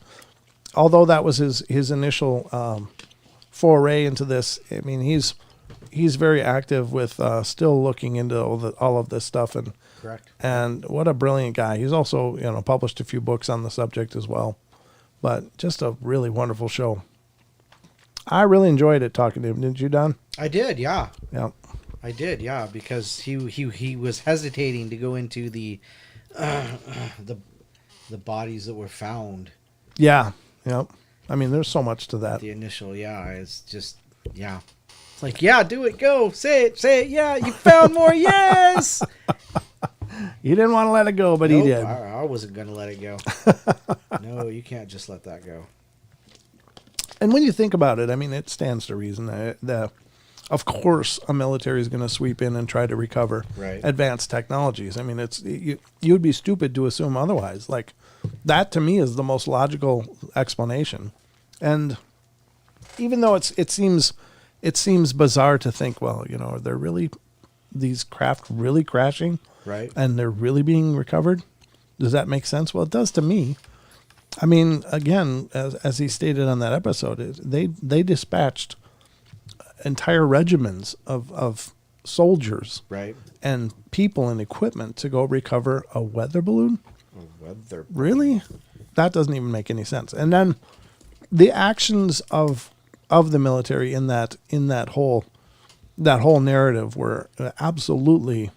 S1: although that was his initial foray into this, I mean he's very active with still looking into all of this stuff, and
S2: Correct.
S1: And what a brilliant guy. He's also published a few books on the subject as well, but just a really wonderful show. I really enjoyed it talking to him, didn't you, Don?
S2: I did, yeah.
S1: Yeah.
S2: I did, yeah, because he was hesitating to go into the bodies that were found.
S1: Yeah. Yep. I mean, there's so much to that.
S2: The initial, yeah, it's just, yeah. It's like, yeah, do it, go, say it, yeah, you found more, yes!
S1: He didn't want to let it go, but
S2: Nope,
S1: he did.
S2: I wasn't going to let it go. No, you can't just let that go.
S1: And when you think about it, I mean, it stands to reason that of course, a military is going to sweep in and try to recover advanced technologies. I mean, you'd be stupid to assume otherwise. Like, that to me is the most logical explanation. And even though it seems bizarre to think, well, are there really these craft really crashing,
S2: right? And
S1: they're really being recovered? Does that make sense? Well, it does to me. I mean, again, as he stated on that episode, they dispatched entire regiments of soldiers,
S2: right,
S1: and people and equipment to go recover a weather balloon. Really? That doesn't even make any sense. And then the actions of the military in that whole narrative were absolutely,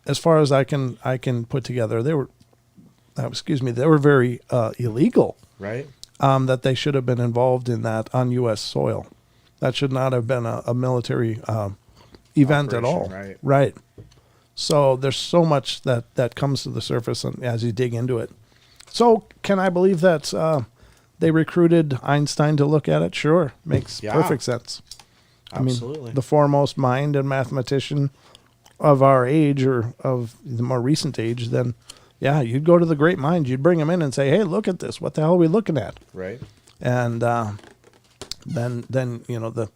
S1: as far as I can put together, they were very illegal.
S2: Right.
S1: That they should have been involved in that on U.S. soil. That should not have been a military event at all. Right. So there's so much that comes to the surface as you dig into it. So can I believe that they recruited Einstein to look at it? Sure. Makes perfect sense.
S2: Absolutely.
S1: I mean, the foremost mind and mathematician of our age, or of the more recent age, then yeah, you'd go to the great minds. You'd bring them in and say, hey, look at this. What the hell are we looking at?
S2: Right.
S1: And then the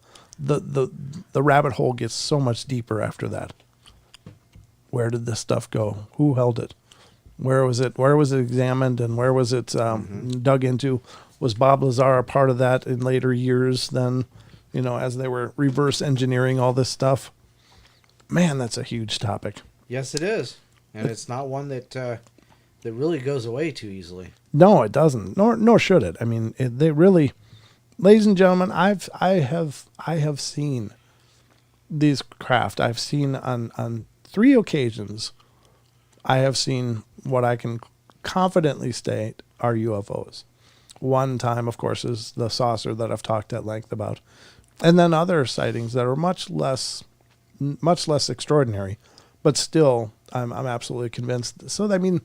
S1: rabbit hole gets so much deeper after that. Where did this stuff go? Who held it? Where was it? Where was it examined? And where was it dug into? Was Bob Lazar a part of that in later years? Then, as they were reverse engineering all this stuff. Man, that's a huge topic.
S2: Yes, it is, and it's not one that really goes away too easily.
S1: No, it doesn't. Nor should it. I mean, they really. Ladies and gentlemen, I have seen these craft. I've seen on 3 occasions. I have seen what I can confidently state are UFOs. One time, of course, is the saucer that I've talked at length about, and then other sightings that are much less extraordinary, but still, I'm absolutely convinced. So I mean,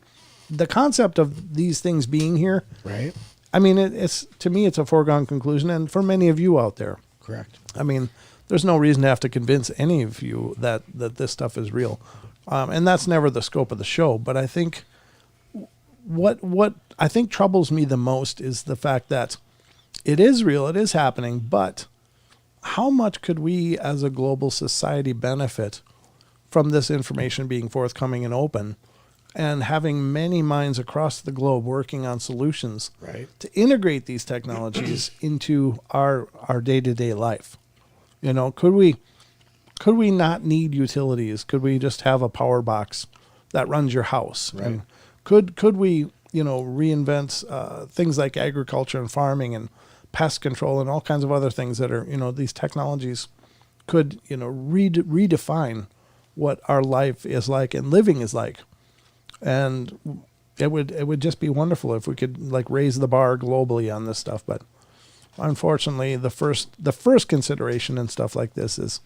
S1: the concept of these things being here,
S2: Right.
S1: I mean, it's to me, it's a foregone conclusion. And for many of you out there,
S2: Correct.
S1: I mean, there's no reason to have to convince any of you that this stuff is real. And that's never the scope of the show. But I think what I think troubles me the most is the fact that it is real, it is happening, but how much could we as a global society benefit from this information being forthcoming and open and having many minds across the globe working on solutions
S2: Right.
S1: to integrate these technologies into our day-to-day life? You know, could we not need utilities? Could we just have a power box that runs your house?
S2: Right.
S1: And could we, you know, reinvent things like agriculture and farming and pest control and all kinds of other things that are, you know, these technologies could, you know, redefine what our life is like and living is like. And it would just be wonderful if we could like raise the bar globally on this stuff. But unfortunately, the first consideration and stuff like this is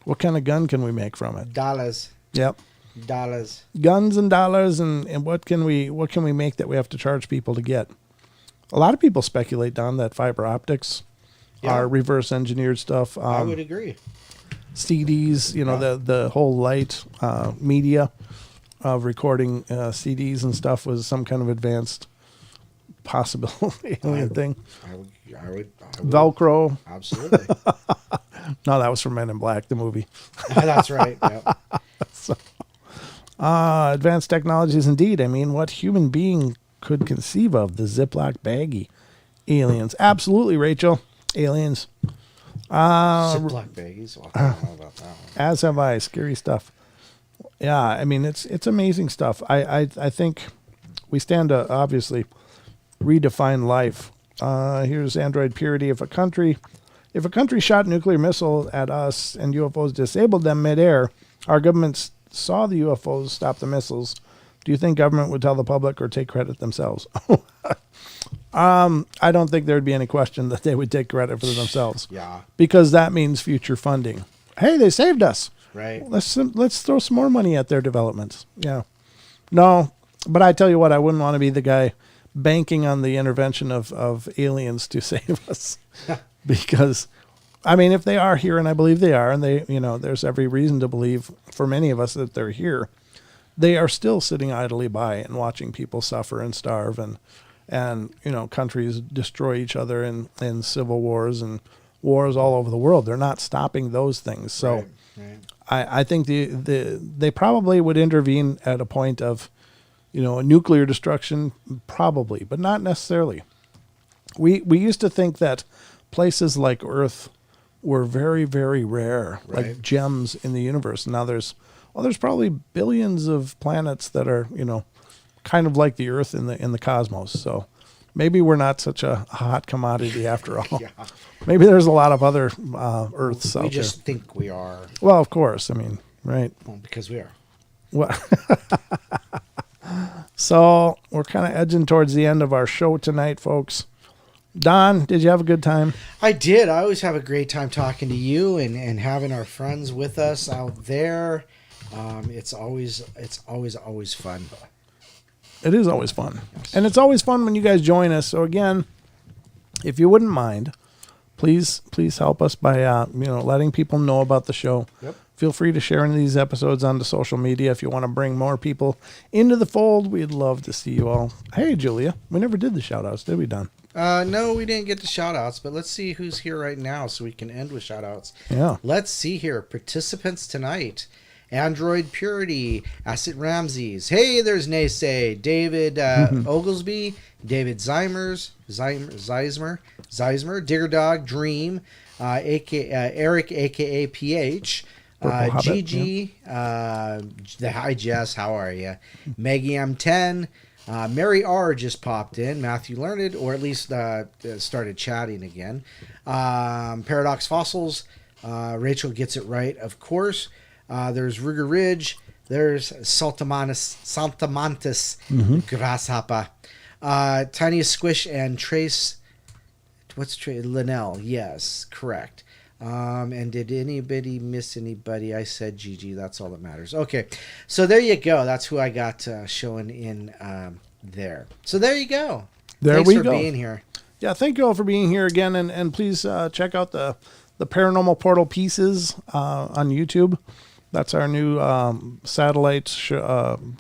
S1: what kind of gun can we make from it?
S2: Dollars.
S1: Yep.
S2: Dollars.
S1: Guns and dollars and what can we make that we have to charge people to get? A lot of people speculate, Don, that fiber optics are reverse engineered stuff.
S2: I would agree.
S1: CDs, you know, the whole light media of recording CDs and stuff was some kind of advanced possible alien thing.
S2: I would.
S1: Velcro.
S2: Absolutely.
S1: No, that was from Men in Black, the movie.
S2: That's right. Yep.
S1: Advanced technologies indeed. I mean, what human being could conceive of? The Ziploc baggie aliens. Absolutely, Rachel. Aliens.
S2: Ziploc baggies. Well, I don't know about that one.
S1: As have I. Scary stuff. Yeah, I mean, it's amazing stuff. I think we stand to obviously redefine life. Here's Android Purity. If a country shot a nuclear missile at us and UFOs disabled them midair, our government saw the UFOs stop the missiles. Do you think government would tell the public or take credit themselves? I don't think there'd be any question that they would take credit for themselves.
S2: Yeah.
S1: Because that means future funding. Hey, they saved us.
S2: Right.
S1: Let's throw some more money at their developments. Yeah. No, but I tell you what, I wouldn't want to be the guy banking on the intervention of aliens to save us. Because, I mean, if they are here, and I believe they are, and they, you know, there's every reason to believe for many of us that they're here, they are still sitting idly by and watching people suffer and starve and you know, countries destroy each other in civil wars and wars all over the world. They're not stopping those things. So
S2: Right.
S1: I think they probably would intervene at a point of, you know, nuclear destruction, probably, but not necessarily. We used to think that places like Earth were very, very rare,
S2: Right.
S1: like gems in the universe. Now there's probably billions of planets that are, you know, kind of like the Earth in the cosmos. So maybe we're not such a hot commodity after all.
S2: Yeah.
S1: Maybe there's a lot of other Earths
S2: We
S1: out
S2: just think we are.
S1: there. Well, of course. I mean, right.
S2: Well, because we are.
S1: What? So we're kind of edging towards the end of our show tonight, folks. Don, did you have a good time?
S2: I did. I always have a great time talking to you and having our friends with us out there. It's always fun.
S1: It is always fun. And it's always fun when you guys join us. So again, if you wouldn't mind, please help us by you know, letting people know about the show.
S2: Yep.
S1: Feel free to share these episodes onto social media if you want to bring more people into the fold. We'd love to see you all. Hey, Julia, we never did the shout outs, did we, Don?
S2: No, we didn't get the shout outs, but let's see who's here right now so we can end with shout outs.
S1: Yeah.
S2: Let's see here. Participants tonight. Android Purity, Asset Ramses. Hey, there's Naysay, David Oglesby, David Zeismer, Digger Dog, Dream, Eric, aka PH,
S1: Purple Hobbit,
S2: Gigi, Hi Jess, how are you? Maggie M10, Mary R just popped in, Matthew Learned, or at least started chatting again. Paradox Fossils, Rachel gets it right, of course. There's Ruger Ridge. There's Saltamontes Grasshopper. Tiniest Squish and Trace. What's Trace? Linnell. Yes, correct. And did anybody miss anybody? I said Gigi. That's all that matters. Okay, so there you go. That's who I got showing in there. So there you go. Thanks for being here.
S1: Yeah, thank you all for being here again, and please check out the Paranormal Portal pieces on YouTube. That's our new satellite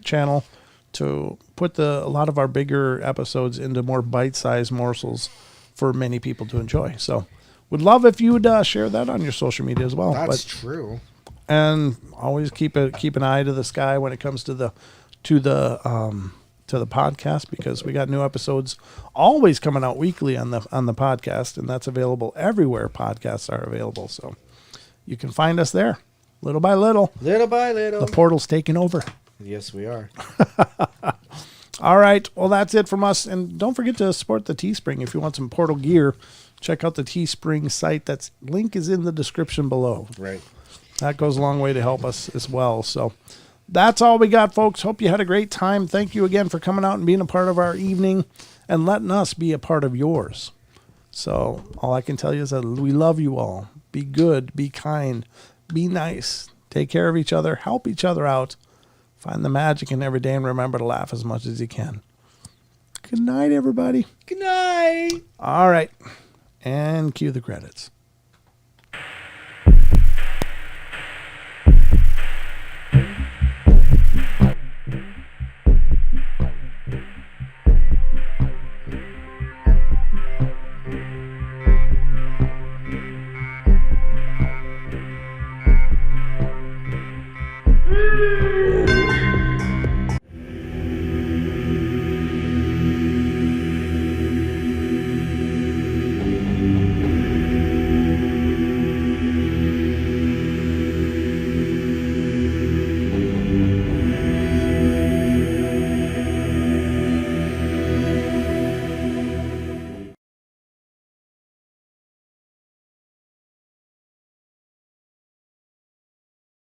S1: channel to put a lot of our bigger episodes into more bite-sized morsels for many people to enjoy. So would love if you would share that on your social media as well.
S2: That's true.
S1: And always keep an eye to the sky when it comes to the podcast, because we got new episodes always coming out weekly on the podcast, and that's available everywhere podcasts are available. So you can find us there, little by little.
S2: Little by little.
S1: The portal's taking over.
S2: Yes, we are.
S1: All right. Well, that's it from us. And don't forget to support the Teespring. If you want some portal gear, check out the Teespring site. That's link is in the description below.
S2: Right.
S1: That goes a long way to help us as well. So that's all we got, folks. Hope you had a great time. Thank you again for coming out and being a part of our evening and letting us be a part of yours. So all I can tell you is that we love you all. Be good. Be kind. Be nice. Take care of each other. Help each other out. Find the magic in every day, and remember to laugh as much as you can. Good night, everybody.
S2: Good night.
S1: All right. And cue the credits.